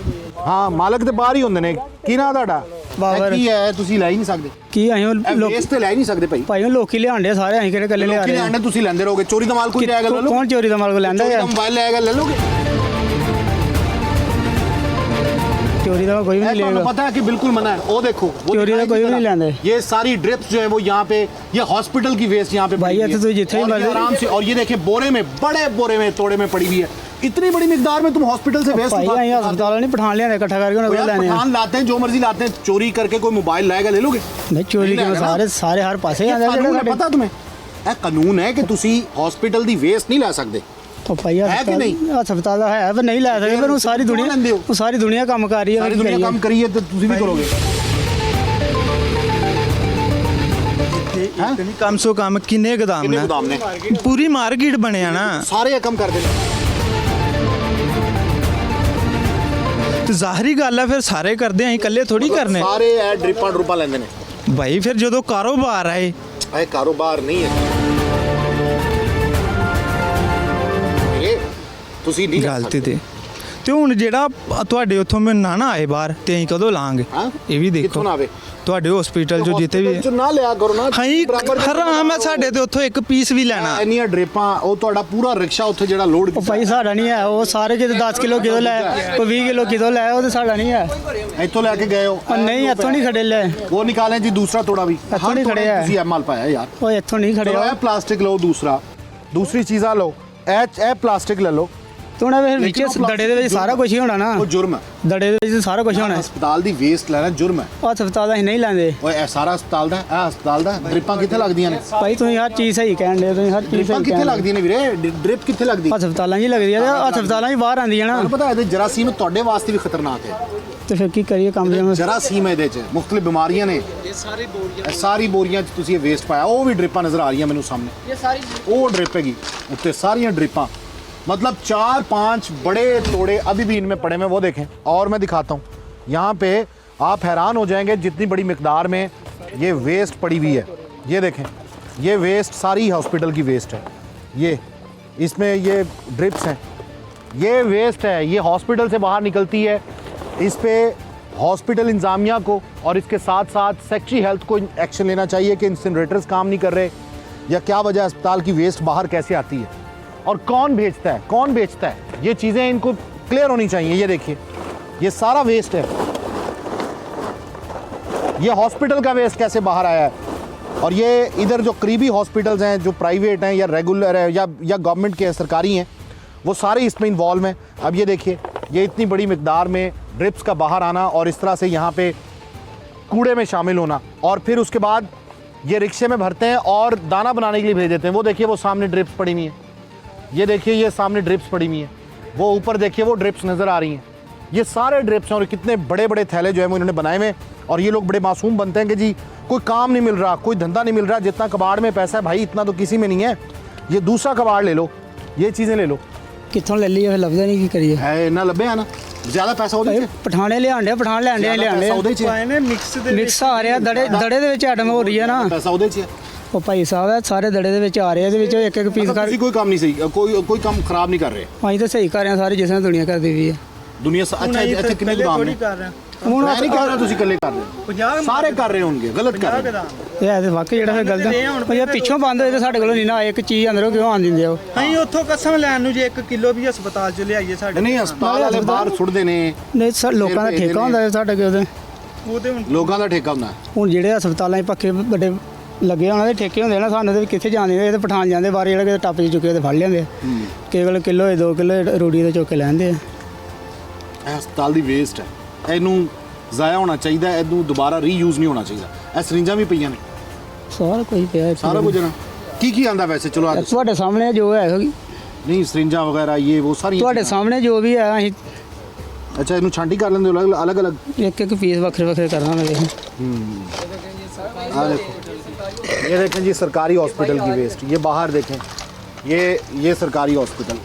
S2: ਹਾਂ ਮਾਲਕ ਤੇ ਬਾਹਰ ਹੀ ਹੁੰਦੇ ਨੇ। ਕੀ ਨਾਂ ਤੁਹਾਡਾ?
S7: ਬਾਬਰ।
S2: ਇਹ ਕੀ ਹੈ ਤੁਸੀਂ ਲੈ ਹੀ ਨਹੀਂ ਸਕਦੇ,
S7: ਕੀ ਅਸੀਂ ਉਹ
S2: ਇਹ ਵੇਸਟ ਤੇ ਲੈ ਹੀ ਨਹੀਂ ਸਕਦੇ ਭਾਈ।
S7: ਭਾਈ ਉਹ ਲੋਕੀ ਲਿਆਂਦੇ ਸਾਰੇ, ਅਸੀਂ ਕਿਹੜੇ ਕੱਲੇ ਲਿਆ
S2: ਲੋਕੀ
S7: ਰਹੇ
S2: ਲਿਆਂਦੇ ਤੁਸੀਂ ਲੈਂਦੇ ਰਹੋਗੇ। ਚੋਰੀ ਦਾ ਮਾਲ ਕੋਈ ਲਿਆਏਗਾ ਲੈ ਲਓ।
S7: ਕੌਣ ਚੋਰੀ ਦਾ ਮਾਲ ਕੋ ਲੈਂਦਾ
S2: ਚੋਰੀ
S7: ਹੈ?
S2: ਦਾ ਮੋਬਾਈਲ ਲਿਆਏਗਾ ਲੈ ਲੋਗੇ।
S7: ਚੋਰੀ ਦਾ ਕੋਈ ਵੀ ਨਹੀਂ
S2: ਤੁਹਾਨੂੰ
S7: ਲਏਗਾ।
S2: पता है कि बिल्कुल मना है। वो देखो वो
S7: चोरी का
S2: दिखाई
S7: कोई
S2: की
S7: भी नहीं
S2: तरह।
S7: लेंदे।
S2: ये सारी ड्रिप्स जो है वो यहाँ पे, ये हॉस्पिटल की वेस्ट यहाँ पे
S7: भाई,
S2: पड़ी
S7: ये
S2: हुई
S7: तो
S2: है।
S7: जितने
S2: और ये
S7: मर्जी-
S2: आराम से, और ये देखे बोरे में, बड़े बोरे में तोड़े में पड़ी हुई है। इतनी बड़ी मिकदार में तुम हॉस्पिटल से वेस्ट
S7: ਭਾਈ ਅਸੀਂ ਹਸਪਤਾਲ ਨਹੀਂ ਪਠਾਨ ਲਿਆਂਦੇ ਇਕੱਠਾ ਕਰਕੇ ਉਹਨਾਂ ਕੋਲ ਲੈਣੇ ਆ।
S2: पठान लाते हैं, जो मर्जी लाते हैं। चोरी करके कोई मोबाइल लाएगा ले लोगे?
S7: ਨਹੀਂ ਚੋਰੀ
S2: नहीं
S7: ਕਿਉਂ?
S2: लेगा ना।
S7: ਸਾਰੇ ਸਾਰੇ ਹਰ ਪਾਸੇ
S2: ये
S7: ਆਂਦੇ
S2: कानून है,
S7: ਜਿਹੜੇ
S2: पता तुम्हें? ਇਹ ਕਾਨੂੰਨ ਹੈ ਕਿ ਤੁਸੀਂ ਹਸਪੀਟਲ ਦੀ ਵੇਸਟ ਨਹੀਂ ਲੈ ਸਕਦੇ।
S7: ਉਹ ਭਾਈ
S2: ਹੈ ਕਿ ਨਹੀਂ?
S7: ਹਸਪਤਾਲ ਦਾ ਹੈ ਪਰ ਨਹੀਂ ਲੈ ਸਕਦੇ, ਪਰ ਉਹ ਸਾਰੀ
S2: ਕਿਉਂ ਲੈਂਦੇ
S7: ਦੁਨੀਆ
S2: ਹੋ?
S7: ਉਹ ਸਾਰੀ ਦੁਨੀਆ ਕੰਮ ਕਰ ਰਹੀ ਹੈ।
S2: ਸਾਰੀ
S7: ਕੀ
S2: ਦੁਨੀਆ
S7: ਕਰੀਏ?
S2: ਕੰਮ ਕਰੀਏ ਤੇ ਤੁਸੀਂ ਵੀ ਕਰੋਗੇ।
S6: ਨਹੀਂ ਕਮ ਸੋ ਕਮ ਕਿੰਨੇ ਗੋਦਾਮ
S2: ਕਿੰਨੇ
S6: ਨੇ?
S2: ਗੋਦਾਮ ਨੇ?
S6: ਪੂਰੀ ਮਾਰਕੀਟ ਬਣਿਆ ਨਾ।
S2: ਸਾਰੇ ਇਹ ਕੰਮ ਕਰਦੇ ਨੇ।
S6: ਤੇ ਜ਼ਾਹਰੀ ਗੱਲ ਆ ਫਿਰ ਸਾਰੇ ਕਰਦੇ ਆਂ, ਅਸੀਂ ਇਕੱਲੇ ਥੋੜੀ ਕਰਨੇ।
S2: ਸਾਰੇ ਇਹ ਡ੍ਰਿਪਾਂ ਡਰੂਪਾਂ ਲੈਂਦੇ ਨੇ।
S6: ਭਾਈ ਫਿਰ ਜਦੋਂ ਕਾਰੋਬਾਰ ਆਏ
S2: ਇਹ ਕਾਰੋਬਾਰ ਨਹੀਂ ਹੈ। ਇਹ ਤੁਸੀਂ ਨਹੀਂ ਕਰ
S6: ਗਲਤੀ
S2: ਸਕਦੇ।
S6: ਤੇ ਹੁਣ ਜਿਹੜਾ ਤੁਹਾਡੇ ਉੱਥੋਂ ਮੈਂ ਨਾ ਆਏ ਬਾਹਰ ਤੇ ਅਸੀਂ ਕਦੋਂ ਲਾਂਗੇ?
S2: ਹਾਂ?
S6: ਇਹ ਵੀ
S2: ਕਿੱਥੋਂ
S6: ਦੇਖੋ
S2: ਨਾ ਆਵੇ?
S6: ਤੁਹਾਡੇ ਹਸਪੀਟਲ ਚੋਂ ਜਿੱਥੇ ਵੀ
S2: Hospital ਚੋਂ ਨਾ ਲਿਆ ਕਰੋ ਨਾ।
S6: ਹਾਂ
S2: ਬਰਾਬਰ ਦੇ
S6: ਹਰਾਮ ਹੈ ਸਾਡੇ ਤੇ ਉੱਥੋਂ ਇੱਕ ਪੀਸ ਵੀ ਲੈਣਾ।
S2: ਇੰਨੀਆਂ ਡ੍ਰਿਪਾਂ, ਉਹ ਤੁਹਾਡਾ ਪੂਰਾ ਰਿਕਸ਼ਾ ਉੱਥੇ ਜਿਹੜਾ ਲੋਡ
S7: ਉਹ ਭਾਈ ਸਾਡਾ ਨਹੀਂ ਹੈ, ਉਹ ਸਾਰੇ ਕਿਤੇ 10 ਕਿਲੋ ਕਿਦੋਂ ਲੈ, ਕੋਈ 20 ਕਿਲੋ ਕਿਦੋਂ ਲੈ, ਉਹ ਤੇ ਸਾਡਾ ਨਹੀਂ ਹੈ।
S2: ਇੱਥੋਂ ਲੈ ਕੇ ਗਏ ਹੋ।
S7: ਉਹ ਨਹੀਂ ਇੱਥੋਂ ਨਹੀਂ ਖੜੇ ਲੈ,
S2: ਉਹ ਨਿਕਾਲੇ ਜੀ ਦੂਸਰਾ ਤੋੜਾ ਵੀ।
S7: ਇੱਥੋਂ ਨਹੀਂ ਖੜੇ ਹੈ।
S2: ਤੁਸੀਂ ਇਹ ਮਾਲ ਪਾਇਆ ਯਾਰ।
S7: ਉਹ ਇੱਥੋਂ ਨਹੀਂ ਖੜੇ।
S2: ਚਲੋ ਇਹ ਪਲਾਸਟਿਕ ਲਓ, ਦੂਸਰੀ ਚੀਜ਼ਾਂ ਲਓ। ਇਹ ਪਲਾਸਟਿਕ ਲੈ ਲਓ।
S7: ਤੂੰ ਨਾ ਵਿੱਚ
S2: ਲੇਕਿਨ ਉਹ
S7: ਦੜੇ ਦੇ ਵਿੱਚ ਸਾਰਾ ਕੁਝ ਹੀ ਹੋਣਾ ਨਾ।
S2: ਉਹ ਜੁਰਮ ਹੈ।
S7: ਦੜੇ ਦੇ ਵਿੱਚ ਸਾਰਾ ਕੁਝ ਹੋਣਾ।
S2: ਹਸਪਤਾਲ ਦੀ ਵੇਸਟ ਲੈਣਾ ਜੁਰਮ ਹੈ।
S7: ਉਹ ਹਸਪਤਾਲ ਅਸੀਂ ਨਹੀਂ ਲੈਂਦੇ।
S2: ਓਏ ਇਹ ਸਾਰਾ ਹਸਪਤਾਲ ਦਾ, ਇਹ ਹਸਪਤਾਲ ਦਾ। ਡ੍ਰਿਪਾਂ ਕਿੱਥੇ ਲੱਗਦੀਆਂ ਨੇ?
S7: ਭਾਈ ਤੁਸੀਂ ਹਰ ਚੀਜ਼ ਸਹੀ ਕਹਿਣ ਦੇ, ਤੁਸੀਂ ਹਰ ਚੀਜ਼
S2: ਡ੍ਰਿਪਾਂ
S7: ਸਹੀ
S2: ਕਿੱਥੇ
S7: ਕਹਿਣ
S2: ਲੱਗਦੀਆਂ ਨੇ ਵੀਰੇ? ਡ੍ਰਿਪ ਕਿੱਥੇ ਲੱਗਦੀ?
S7: ਹਸਪਤਾਲਾਂ 'ਚ ਹੀ ਲੱਗਦੀ ਹੈ, ਹਸਪਤਾਲਾਂ 'ਚ ਬਾਹਰ ਆਉਂਦੀ ਹੈ ਨਾ।
S2: ਤੁਹਾਨੂੰ ਪਤਾ ਇਹਦੇ ਜਰਾਸੀਮ ਤੁਹਾਡੇ ਵਾਸਤੇ ਵੀ ਖਤਰਨਾਕ ਹੈ।
S7: ਤੇ ਫਿਰ ਕੀ ਕਰੀਏ ਕੰਮ ਦੇ?
S2: ਜਰਾਸੀਮ ਇਹਦੇ 'ਚ ਮੁxtਲਿਫ ਬਿਮਾਰੀਆਂ ਨੇ। ਇਹ ਸਾਰੀ ਬੋਰੀਆਂ 'ਚ ਤੁਸੀਂ ਇਹ ਵੇਸਟ ਪਾਇਆ। ਉਹ ਵੀ ਡ੍ਰਿਪਾਂ ਨਜ਼ਰ ਆ ਰਹੀਆਂ ਮੈਨੂੰ ਸਾਹਮਣੇ। ਉਹ ਡ੍ਰਿਪ ਹੈਗੀ ਉੱਤੇ, ਸਾਰੀਆਂ ਡ੍ਰਿਪਾਂ। मतलब 4-5 बड़े तोड़े अभी भी इनमें पड़े हैं, वो देखें। और मैं दिखाता हूँ यहाँ पे, आप हैरान हो जाएंगे जितनी बड़ी मिकदार में ये वेस्ट पड़ी हुई है। ये देखें, ये वेस्ट सारी हॉस्पिटल की वेस्ट है। ये इसमें ये ड्रिप्स हैं, ये वेस्ट है, ये हॉस्पिटल से बाहर निकलती है। इस पे हॉस्पिटल इंतजामिया को और इसके साथ साथ सेक्रेटरी हेल्थ को एक्शन लेना चाहिए कि इंसिनरेटर्स काम नहीं कर रहे, या क्या वजह अस्पताल की वेस्ट बाहर कैसे आती है और कौन बेचता है, ये चीज़ें इनको क्लियर होनी चाहिए। ये देखिए, ये सारा वेस्ट है, ये हॉस्पिटल का वेस्ट कैसे बाहर आया है, और ये इधर जो करीबी हॉस्पिटल्स हैं जो प्राइवेट हैं या रेगुलर है या गवर्नमेंट के सरकारी हैं, वो सारे इसमें इन्वॉल्व हैं। अब ये देखिए, ये इतनी बड़ी मिकदार में ड्रिप्स का बाहर आना और इस तरह से यहाँ पे कूड़े में शामिल होना, और फिर उसके बाद ये रिक्शे में भरते हैं और दाना बनाने के लिए भेज देते हैं। वो देखिए, वो सामने ड्रिप्स पड़ी हुई हैं, ये देखिए, ये सामने ड्रिप्स पड़ी हुई हैं, वो ऊपर देखिए वो ड्रिप्स नज़र आ रही हैं। ये सारे ड्रिप्स हैं और कितने बड़े बड़े थैले जो है वो इन्होंने बनाए हुए हैं। और ये लोग बड़े मासूम बनते हैं कि जी कोई काम नहीं मिल रहा, कोई धंधा नहीं मिल रहा, जितना कबाड़ में पैसा है भाई इतना तो किसी में नहीं है, ये दूसरा कबाड़ ले लो, ये चीज़ें ले लो।
S7: ਕਿੱਥੋਂ ਲੈ ਲਈ ਫਿਰ ਲੱਭਦਾ ਨਹੀਂ, ਕੀ ਕਰੀਏ?
S2: है ना लभे है ना, ज़्यादा पैसा ਉਹਦੇ 'ਚ
S7: ਪਠਾਣੇ ਲਿਆਂਦੇ, ਪਠਾਣ ਲਿਆਂਦੇ
S2: ਪੈਸਾ ਉਹਦੇ 'ਚ ਹੈ,
S6: ਇਹਨੇ
S7: ਮਿਕਸ ਆ ਰਿਹਾ, ਦੜੇ ਦੇ ਵਿੱਚ ਐਟਮ ਹੋ ਰਹੀ ਹੈ ਨਾ।
S2: ਪੈਸਾ ਉਹਦੇ 'ਚ ਹੈ।
S7: ਉਹ ਭਾਈ ਸਾਹਿਬ ਹੈ, ਸਾਰੇ ਦੜੇ ਦੇ ਵਿੱਚ ਆ ਰਹੇ, ਇਹਦੇ ਵਿੱਚੋਂ ਇੱਕ ਇੱਕ ਪੀਸ ਕਰ।
S2: ਤੁਸੀਂ ਕੋਈ ਕੰਮ ਨਹੀਂ ਸਹੀ, ਕੋਈ ਕੰਮ ਖਰਾਬ ਨਹੀਂ ਕਰ ਰਹੇ
S7: ਅਸੀਂ ਤਾਂ ਸਹੀ ਕਰ ਰਹੇ ਹਾਂ ਸਾਰੇ, ਜਿਸ ਤਰ੍ਹਾਂ ਦੁਨੀਆ ਕਰਦੀ ਵੀ ਹੈ।
S2: ਦੁਨੀਆ ਅੱਛਾ ਇੱਥੇ ਕਿੰਨੇ ਗੁਦਾਮ ਨੇ?
S7: ਹੁਣ
S2: ਮੈਂ ਨਹੀਂ ਕਹਿ ਰਿਹਾ ਤੁਸੀਂ ਇਕੱਲੇ ਕਰ ਰਹੇ ਹੋ, ਸਾਰੇ ਕਰ ਰਹੇ ਹੋਣਗੇ, ਗਲਤ ਕਰ ਰਹੇ ਹੋ।
S7: ਇਹ ਤੇ ਵਾਕਈ ਜਿਹੜਾ ਫਿਰ ਗਲਤ ਹੈ। ਉਹ ਜੇ ਪਿੱਛੋਂ ਬੰਦ ਹੋਏ ਤਾਂ ਸਾਡੇ ਕੋਲੋਂ ਨਹੀਂ ਨਾ ਆਏ, ਇੱਕ ਚੀਜ਼ ਅੰਦਰੋਂ ਕਿਉਂ ਆਣ ਦਿੰਦੇ ਹੋ?
S6: ਅਸੀਂ ਉੱਥੋਂ ਕਸਮ ਲੈਣ ਨੂੰ ਜੇ 1 ਕਿਲੋ ਵੀ ਹਸਪਤਾਲ ਚ ਲਿਆਈਏ ਸਾਡੇ
S2: ਨਹੀਂ ਹਸਪਤਾਲ ਵਾਲੇ ਬਾਹਰ ਸੁੱਟਦੇ ਨੇ,
S7: ਨਹੀਂ ਸਰ, ਲੋਕਾਂ ਦਾ ਠੇਕਾ ਹੁੰਦਾ ਹੈ ਸਾਡੇ ਕੋਲ।
S6: ਉਹਦੇ ਹੁਣ
S2: ਲੋਕਾਂ ਦਾ ਠੇਕਾ ਹੁੰਦਾ।
S7: ਹੁਣ ਜਿਹੜੇ ਹਸਪਤਾਲਾਂ 'ਚ ਪੱਖੇ ਵੱਡੇ ਲੱਗੇ ਉਹਨਾਂ ਦੇ ਠੇਕੇ ਹੁੰਦੇ ਨਾ, ਸਾਨੂੰ ਤੇ ਕਿੱਥੇ ਜਾਂਦੇ, ਇਹ ਤੇ ਪਠਾਨ ਜਾਂਦੇ ਬਾਹਰ, ਜਿਹੜੇ ਕਿਤੇ ਟੱਪ 'ਚ ਚੁੱਕੇ ਤੇ ਫੜ ਲੈਂਦੇ, ਕੇਵਲ ਕਿਲੋ 2 ਕਿਲੋ ਰੂੜੀ ਦੇ ਚੁੱਕ ਕੇ ਲੈਂਦੇ ਆ।
S2: ਇਹ ਹਸਪਤਾਲ ਦੀ ਵੇਸਟ ਹੈ, ਇਹਨੂੰ ਜ਼ਾਇਆ ਹੋਣਾ ਚਾਹੀਦਾ, ਇਹਨੂੰ ਦੁਬਾਰਾ ਰੀਯੂਜ਼ ਨਹੀਂ ਹੋਣਾ ਚਾਹੀਦਾ। ਇਹ ਸਰਿੰਜਾਂ ਵੀ ਪਈਆਂ ਨੇ,
S7: ਸਾਰਾ ਕੁਝ ਪਿਆ ਇੱਥੇ।
S2: ਸਾਰਾ ਕੁਝ ਨਾ ਕੀ ਆਂਦਾ ਵੈਸੇ? ਚਲੋ ਆ
S7: ਤੁਹਾਡੇ ਸਾਹਮਣੇ ਜੋ ਹੈ,
S2: ਨਹੀਂ ਸਰਿੰਜਾਂ ਵਗੈਰਾ ਇਹ ਉਹ ਸਾਰੀਆਂ
S7: ਤੁਹਾਡੇ ਸਾਹਮਣੇ ਜੋ ਵੀ ਹੈ, ਅਸੀਂ
S2: ਅੱਛਾ ਇਹਨੂੰ ਛਾਂਟੀ ਕਰ ਲੈਂਦੇ ਹੋ ਅਲੱਗ ਅਲੱਗ,
S7: ਇੱਕ ਇੱਕ ਪੀਸ ਵੱਖਰੇ ਵੱਖਰੇ करना मैं देखो।
S2: ये देखें जी सरकारी हॉस्पिटल की वेस्ट, ये बाहर देखें, ये सरकारी हॉस्पिटल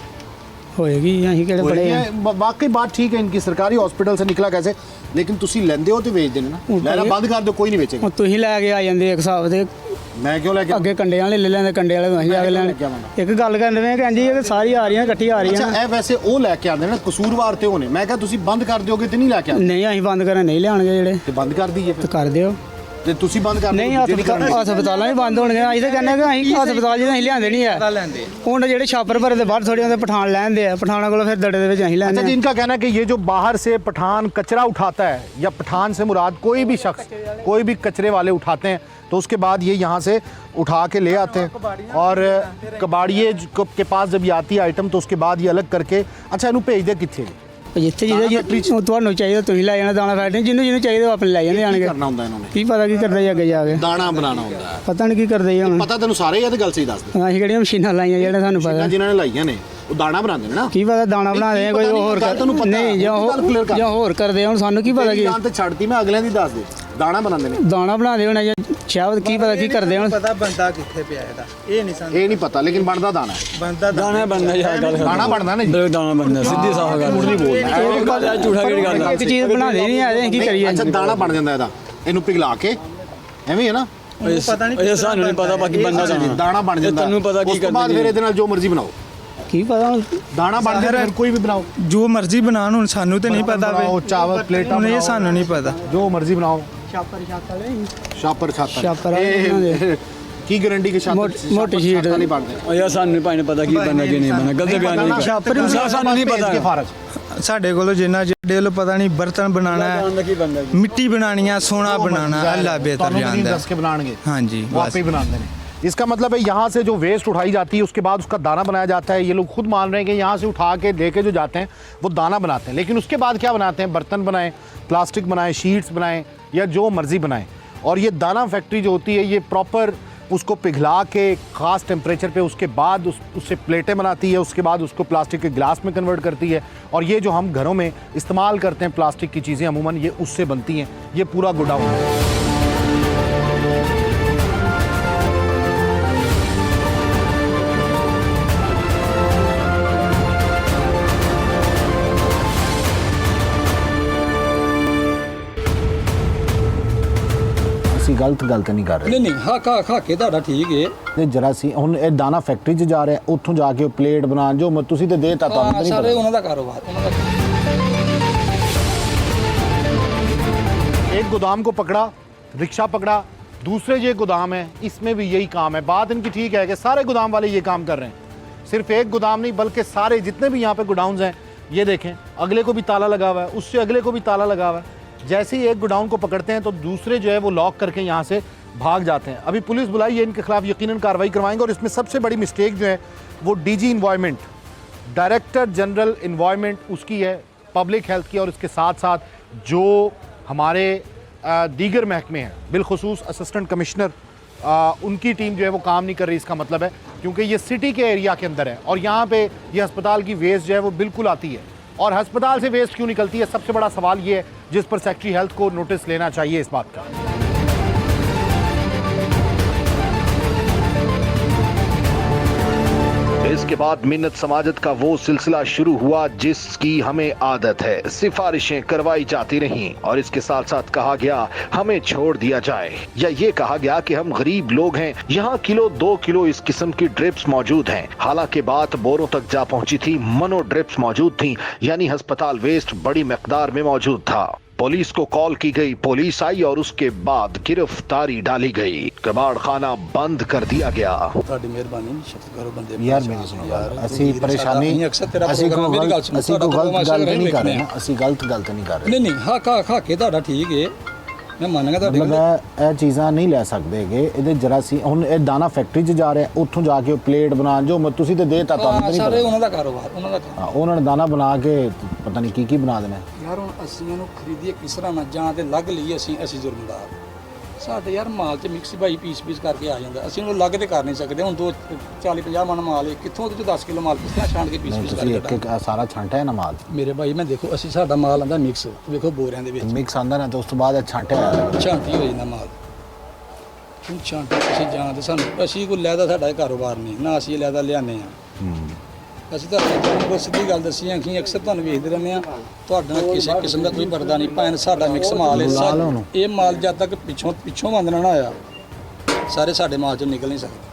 S7: होएगी, ਅਸੀਂ ਕਿਹੜੇ ਬੜੇ ਆ।
S2: वाकई बात ठीक है इनकी, सरकारी हॉस्पिटल से निकला कैसे, लेकिन तुसी लेंदे हो तो बेच देना ना, लेना बंद कर दो, कोई नहीं बेचेगा।
S7: ਹੁਣ ਤੁਸੀਂ ਲੈ ਕੇ ਆ ਜਾਂਦੇ ਇੱਕ ਹਿਸਾਬ ਦੇ,
S2: मैं क्यों लेके
S7: ਅੱਗੇ ਕੰਡੇ ਵਾਲੇ ਲੈ ਲੈਂਦੇ, ਕੰਡੇ ਵਾਲੇ ਅਸੀਂ ਜਾ ਕੇ ਲੈਣ। ਇੱਕ ਗੱਲ ਕਰਨ ਦੇ ਕਹਿੰਦੀ ਇਹ ਸਾਰੀ ਆ ਰਹੀਆਂ ਇਕੱਠੀ ਆ ਰਹੀਆਂ।
S2: अच्छा ਇਹ ਵੈਸੇ ਉਹ ਲੈ ਕੇ ਆਉਂਦੇ ਨੇ ਕਸੂਰਵਾਰ ਤੇ ਹੋਣੇ, ਮੈਂ ਕਿਹਾ ਤੁਸੀਂ ਬੰਦ ਕਰ ਦਿਓਗੇ ਤੇ ਨਹੀਂ ਲੈ ਕੇ ਆਉਂਦੇ?
S7: ਨਹੀਂ ਅਸੀਂ ਬੰਦ ਕਰਨ ਨਹੀਂ ਲਿਆਣਗੇ, ਜਿਹੜੇ
S2: ਤੇ ਬੰਦ ਕਰ ਦਈਏ
S7: ਤੇ
S2: ਫਿਰ,
S7: ਕਰ ਦਿਓ।
S2: ਤੇ ਤੁਸੀਂ ਬੰਦ ਕਰ
S7: ਨਹੀਂ ਹਸਪਤਾਲਾਂ ਵੀ ਬੰਦ ਹੋਣਗੇ, ਅਸੀਂ ਤਾਂ ਕਹਿੰਦੇ ਕਿ ਅਸੀਂ ਹਸਪਤਾਲ ਜਿਹਦੇ ਅਸੀਂ ਲਿਆਂਦੇ ਨਹੀਂ ਹੈ। ਹੁਣ ਜਿਹੜੇ ਛਾਪਰ ਭਰੇ ਦੇ ਬਾਹਰ ਥੋੜੀ ਹੁੰਦੇ ਪਠਾਨ ਲੈਂਦੇ ਆ, ਪਠਾਨਾਂ ਕੋਲੋਂ ਫਿਰ ਦੜੇ ਦੇ ਵਿੱਚ ਅਸੀਂ ਲੈਂਦੇ।
S2: अच्छा जी, इनका कहना है कि ये जो बाहर से पठान कचरा उठाता है, या पठान से मुराद कोई भी शख्स, कोई भी कचरे वाले उठाते हैं तो उसके बाद ये यहाँ से उठा के ले आते हैं, और कबाड़िए के पास जब ये आती है आइटम तो उसके बाद ये अलग करके अच्छा इन्हू भेज दे कितने
S7: ਜਿੱਥੇ ਜਿਹਦੇ ਤੁਹਾਨੂੰ ਚਾਹੀਦਾ ਤੁਸੀਂ ਲੈ ਜਾਣਾ ਦਾਣਾ ਫੈਕਟਰੀ, ਜਿਹਨੂੰ ਜਿਹਨੂੰ ਚਾਹੀਦਾ ਉਹ ਆਪਣੇ ਲੈ ਜਾਂਦੇ ਆਣਗੇ।
S2: करना ਹੁੰਦਾ ਇਹਨਾਂ ਨੇ,
S7: ਕੀ ਪਤਾ ਕੀ ਕਰਦੇ ਜੀ ਅੱਗੇ ਜਾ ਕੇ,
S2: ਦਾਣਾ ਬਣਾਉਣਾ ਹੁੰਦਾ ਹੈ,
S7: ਪਤਾ ਨਹੀਂ ਕੀ ਕਰਦੇ ਜੀ ਹੁਣ।
S2: ਪਤਾ ਤੈਨੂੰ ਸਾਰੇ ਇਹ ਤੇ ਗੱਲ ਸਹੀ ਦੱਸ ਦੇ।
S7: ਅਸੀਂ ਕਿਹੜੀਆਂ ਮਸ਼ੀਨਾਂ ਲਾਈਆਂ ਜਿਹੜੇ ਸਾਨੂੰ ਪਤਾ,
S2: ਜਿਨ੍ਹਾਂ ਨੇ ਲਾਈਆਂ ਨੇ ਉਹ ਦਾਣਾ ਬਣਾਉਂਦੇ ਨੇ ਨਾ,
S7: ਕੀ ਪਤਾ ਦਾਣਾ ਬਣਾਦੇ ਆ ਕੋਈ ਹੋਰ ਨਹੀਂ, ਜਾਂ ਹੋਰ ਕਰਦੇ ਹੁਣ ਸਾਨੂੰ ਕੀ ਪਤਾ ਕੀ
S2: ਨਾਂ ਤੇ ਛੱਡਤੀ ਮੈਂ, ਅਗਲਿਆਂ ਦੀ ਦੱਸ ਦੇ, ਦਾਣਾ ਬਣਾਉਂਦੇ ਨੇ,
S7: ਦਾਣਾ ਬਣਾਦੇ ਹੋਣਾ ਜਾਂ ਸ਼ਾਇਦ ਕੀ ਪਤਾ ਕੀ ਕਰਦੇ ਹੁਣ।
S6: ਪਤਾ ਬੰਦਾ ਕਿੱਥੇ ਪਿਆ ਇਹਦਾ, ਇਹ ਨਹੀਂ ਸਾਨੂੰ
S2: ਇਹ ਨਹੀਂ ਪਤਾ, ਲੇਕਿਨ ਬਣਦਾ ਦਾਣਾ ਹੈ,
S6: ਬੰਦਾ
S3: ਦਾਣਾ ਬਣਨਾ ਯਾਰ ਗੱਲ
S2: ਦਾਣਾ ਬਣਦਾ ਨਾ ਜੀ,
S3: ਦਾਣਾ ਬਣਨਾ ਸਿੱਧੀ ਸਾਫ ਗੱਲ
S2: ਝੂਠ ਨਹੀਂ ਬੋਲਣਾ,
S3: ਝੂਠਾ ਕਿਹੜੀ ਗੱਲ ਆ।
S7: ਇੱਕ ਚੀਜ਼ ਬਣਾਦੇ ਨਹੀਂ ਆ, ਅਸੀਂ ਕੀ ਕਰੀਏ।
S2: ਅੱਛਾ ਦਾਣਾ ਬਣ ਜਾਂਦਾ ਇਹਦਾ, ਇਹਨੂੰ ਪਿਘਲਾ ਕੇ ਐਵੇਂ ਹੈ ਨਾ,
S6: ਪਤਾ ਨਹੀਂ
S3: ਇਹ ਸਾਨੂੰ ਨਹੀਂ ਪਤਾ, ਬਾਕੀ ਬੰਦਾ
S2: ਦਾਣਾ ਬਣ ਜਾਂਦਾ,
S3: ਤੈਨੂੰ ਪਤਾ ਕੀ
S2: ਉਸ ਤੋਂ ਬਾਅਦ ਫਿਰ ਇਹਦੇ ਨਾਲ ਜੋ ਮਰਜ਼ੀ ਬਣਾਓ,
S7: ਕੀ ਪਤਾ ਹੁਣ
S2: ਦਾਣਾ ਬਣ ਜਾਂਦਾ, ਫਿਰ ਕੋਈ ਵੀ ਬਣਾਓ,
S6: ਜੋ ਮਰਜ਼ੀ ਬਣਾਉਣ, ਹੁਣ ਸਾਨੂੰ ਤੇ ਨਹੀਂ ਪਤਾ ਵੇ,
S2: ਬਣਾਓ, ਚਾਵਲ ਪਲੇਟਾਂ
S6: ਹੁਣ ਇਹ ਸਾਨੂੰ ਨਹੀਂ ਪਤਾ।
S2: ਜੋ ਮਰਜ਼ੀ ਬਣਾਓ,
S7: ਛਾਪਰ
S2: ਛਾਪਰ
S7: ਛਾਪਰ ਵਾਲੇ
S2: ਕੀ ਗਾਰੰਟੀ ਕਿ ਛਾਪਰ
S7: ਮੋਟੀ ਸ਼ੀਟ
S2: ਨਹੀਂ ਬਣਦੇ?
S3: ਉਹ ਯਾਰ ਸਾਨੂੰ ਨਹੀਂ ਭਾਈ ਪਤਾ ਕੀ ਬਣਨਾ ਕੀ ਨਹੀਂ ਬਣਨਾ, ਗਲਤ ਬਿਆਨ ਨਹੀਂ ਕਰ, ਸਾਨੂੰ ਨਹੀਂ ਪਤਾ।
S6: ਸਾਡੇ ਕੋਲ ਜਿੰਨਾ ਜਿਹੜੇ ਵੱਲੋਂ ਪਤਾ ਨਹੀਂ, ਬਰਤਨ ਬਣਾਉਣਾ ਹੈ,
S3: ਕੀ ਬਣਦਾ
S6: ਮਿੱਟੀ ਬਣਾਣੀ ਹੈ, ਸੋਨਾ ਬਣਾਉਣਾ, ਅੱਲਾ बेहतर जानता
S2: दस के बनाएंगे,
S6: हाँ जी,
S2: वो आप ही बनाते हैं। इसका मतलब है यहाँ से जो वेस्ट उठाई जाती है उसके बाद उसका दाना बनाया जाता है। ये लोग खुद मान रहे हैं कि यहाँ से उठा के लेके जो जाते हैं वो दाना बनाते हैं, लेकिन उसके बाद क्या बनाते हैं? बर्तन बनाएं, प्लास्टिक बनाएं, शीट्स बनाएं, या जो मर्जी बनाएं। और ये दाना फैक्ट्री जो होती है ये प्रॉपर उसको पिघला के ख़ास टेम्परेचर पे उसके बाद उससे प्लेटें बनाती है, उसके बाद उसको प्लास्टिक के गिलास में कन्वर्ट करती है। और ये जो हम घरों में इस्तेमाल करते हैं प्लास्टिक की चीज़ें अमूमन ये उससे बनती हैं। ये पूरा गोडाउन है। गलत नहीं कर रहे,
S3: नहीं हाँ के ਤੁਹਾਡਾ ਠੀਕ ਹੈ।
S2: ਤੇ ਜਰਾ ਸੀ ਹੁਣ ਇਹ ਦਾਣਾ ਫੈਕਟਰੀ 'ਚ ਜਾ ਰਿਹਾ, ਉੱਥੋਂ ਜਾ ਕੇ ਪਲੇਟ ਬਣਾ ਜੋ ਤੁਸੀਂ ਤੇ ਦੇਤਾ ਤੁਹਾਨੂੰ ਨਹੀਂ ਪਤਾ।
S3: ਸਾਰੇ ਉਹਨਾਂ ਦਾ ਕਾਰੋਬਾਰ, ਉਹਨਾਂ ਦਾ
S2: एक गोदाम को पकड़ा, रिक्शा पकड़ा, दूसरे ये गोदाम है, इसमें भी यही काम है। बात इनकी ठीक है कि सारे गोदाम वाले ये काम कर रहे हैं, सिर्फ एक गोदाम नहीं बल्कि सारे जितने भी यहाँ पे गोडाउन्स हैं, ये देखें अगले को भी ताला लगा हुआ है, उससे अगले को भी ताला लगा हुआ है। जैसे ही एक गोडाउन को पकड़ते हैं तो दूसरे जो है वो लॉक करके यहाँ से भाग जाते हैं। अभी पुलिस बुलाई है, इनके खिलाफ यकीनन कार्रवाई करवाएंगे। और इसमें सबसे बड़ी मिस्टेक जो है वो DG environment, director general environment उसकी है, पब्लिक हेल्थ की, और इसके साथ साथ जो हमारे दीगर महकमे हैं, बिलखुसूस असिस्टेंट कमिश्नर, उनकी टीम जो है वो काम नहीं कर रही। इसका मतलब है क्योंकि ये सिटी के एरिया के अंदर है और यहाँ पे ये अस्पताल की वेस्ट जो है वो बिल्कुल आती है। और अस्पताल से वेस्ट क्यों निकलती है, सबसे बड़ा सवाल ये है जिस पर सेक्रेटरी हेल्थ को नोटिस लेना चाहिए इस बात का।
S1: इसके बाद मिन्नत समाजत का वो सिलसिला शुरू हुआ जिसकी हमें आदत है। सिफारिशें करवाई जाती रहीं और इसके साथ साथ कहा गया हमें छोड़ दिया जाए, या ये कहा गया कि हम गरीब लोग हैं, यहाँ किलो 2 किलो इस किस्म की ड्रिप्स मौजूद हैं। हालांकि बात बोरों तक जा पहुंची थी, मनो ड्रिप्स मौजूद थी, यानी अस्पताल वेस्ट बड़ी मिकदार में मौजूद था। पुलिस को कॉल की गई, पुलिस आई और उसके बाद गिरफ्तारी डाली गई, कबाड़ खाना बंद कर दिया गया।
S3: ਤੁਹਾਡੀ ਮਿਹਰਬਾਨੀ ਸ਼ਫਤ ਕਰੋ ਬੰਦੇ
S2: यार मेरी सुनो यार, ਅਸੀਂ ਪਰੇਸ਼ਾਨੀ ਅਸੀਂ ਕੋਈ ਗਲਤ ਗੱਲ ਨਹੀਂ ਕਰ ਰਹੇ ਨਾ, ਅਸੀਂ ਗਲਤ ਨਹੀਂ ਕਰ ਰਹੇ।
S3: ਨਹੀਂ ਨਹੀਂ ਹਾਂ ਕੇ ਤੁਹਾਡਾ ਠੀਕ ਹੈ, ਮੈਂ ਮੰਨਾਂਗਾ ਤੁਹਾਡੀ ਗੱਲ।
S2: ਮਤਲਬ ਇਹ ਚੀਜ਼ਾਂ ਨਹੀਂ ਲੈ ਸਕਦੇਗੇ, ਇਹਦੇ ਜਰਾ ਸੀ ਹੁਣ ਇਹ ਦਾਣਾ ਫੈਕਟਰੀ 'ਚ ਜਾ ਰਿਹਾ, ਉੱਥੋਂ ਜਾ ਕੇ ਪਲੇਟ ਬਣਾਉਣ ਜੋ ਤੁਸੀਂ ਤੇ ਦੇਤਾ ਤੁਹਾਨੂੰ ਤਾਂ ਨਹੀਂ
S3: ਸਾਰੇ
S2: ਪਤਾ।
S3: ਉਹਨਾਂ ਦਾ ਕਾਰੋਬਾਰ, ਉਹਨਾਂ ਦਾ ਕੰਮ।
S2: ਹਾਂ, ਉਹਨਾਂ ਨੇ ਦਾਣਾ ਬਣਾ ਕੇ ਪਤਾ ਨਹੀਂ ਕੀ ਬਣਾ ਦੇਣਾ।
S3: ਯਾਰ ਹੁਣ ਅਸੀਂ ਇਹਨੂੰ ਖਰੀਦੀਏ ਕਿਸ ਤਰ੍ਹਾਂ ਨਾ, ਜਾਂ ਤੇ ਲੱਗ ਲਈਏ ਅਸੀਂ ਜ਼ੁਰਮਦਾਰ। ਸਾਡੇ ਯਾਰ ਮਾਲ 'ਚ ਮਿਕਸ ਭਾਈ ਪੀਸ ਕਰਕੇ ਆ ਜਾਂਦਾ, ਅਸੀਂ ਉਹਨੂੰ ਲੱਗ ਤੇ ਕਰ ਨਹੀਂ ਸਕਦੇ। ਹੁਣ 40-50 ਮਣ ਮਾਲ ਹੈ, ਕਿੱਥੋਂ ਉਹਦੇ 'ਚ 10 ਕਿਲੋ ਮਾਲ ਕਿਸ ਤਰ੍ਹਾਂ ਛਾਂਟ ਕੇ ਪੀਸ
S2: ਤੁਸੀਂ
S3: ਕਰਕੇ
S2: ਇੱਕ ਸਾਰਾ ਛਾਂਟਿਆ ਨਾ ਮਾਲ
S3: ਮੇਰੇ ਭਾਈ। ਮੈਂ ਦੇਖੋ ਅਸੀਂ ਸਾਡਾ ਮਾਲ ਆਂਦਾ ਮਿਕਸ, ਵੇਖੋ ਬੋਰਿਆਂ ਦੇ ਵਿੱਚ
S2: ਮਿਕਸ ਆਂਦਾ ਨਾ, ਤੇ ਉਸ ਤੋਂ ਬਾਅਦ ਛਾਂਟਿਆ
S3: ਛਾਂਟੀ ਹੋ ਜਾਂਦਾ ਮਾਲ। ਹੁਣ ਛਾਂਟੀ ਅਸੀਂ ਜਾਂ ਤੇ ਸਾਨੂੰ ਅਸੀਂ ਕੋਈ ਲੈਦਾ, ਸਾਡਾ ਕਾਰੋਬਾਰ ਨਹੀਂ ਨਾ, ਅਸੀਂ ਲੈਦਾ ਲਿਆਨੇ ਆ। ਅਸੀਂ ਤੁਹਾਨੂੰ ਕੋਈ ਸਿੱਧੀ ਗੱਲ ਦੱਸੀ ਹੈ ਕਿ ਅਕਸਰ ਤੁਹਾਨੂੰ ਵੇਖਦੇ ਰਹਿੰਦੇ ਆ, ਤੁਹਾਡੇ ਨਾਲ ਕਿਸੇ ਕਿਸਮ ਦਾ ਕੋਈ ਪਰਦਾ ਨਹੀਂ। ਭਾਵੇਂ ਸਾਡਾ ਮਿਕਸ ਮਾਲ ਹੈ, ਇਹ ਮਾਲ ਜਦ ਤੱਕ ਪਿੱਛੋਂ ਬੰਦ ਨਾ ਹੋਇਆ ਸਾਰੇ ਸਾਡੇ ਮਾਲ ਚੋਂ ਨਿਕਲ ਨਹੀਂ ਸਕਦੇ।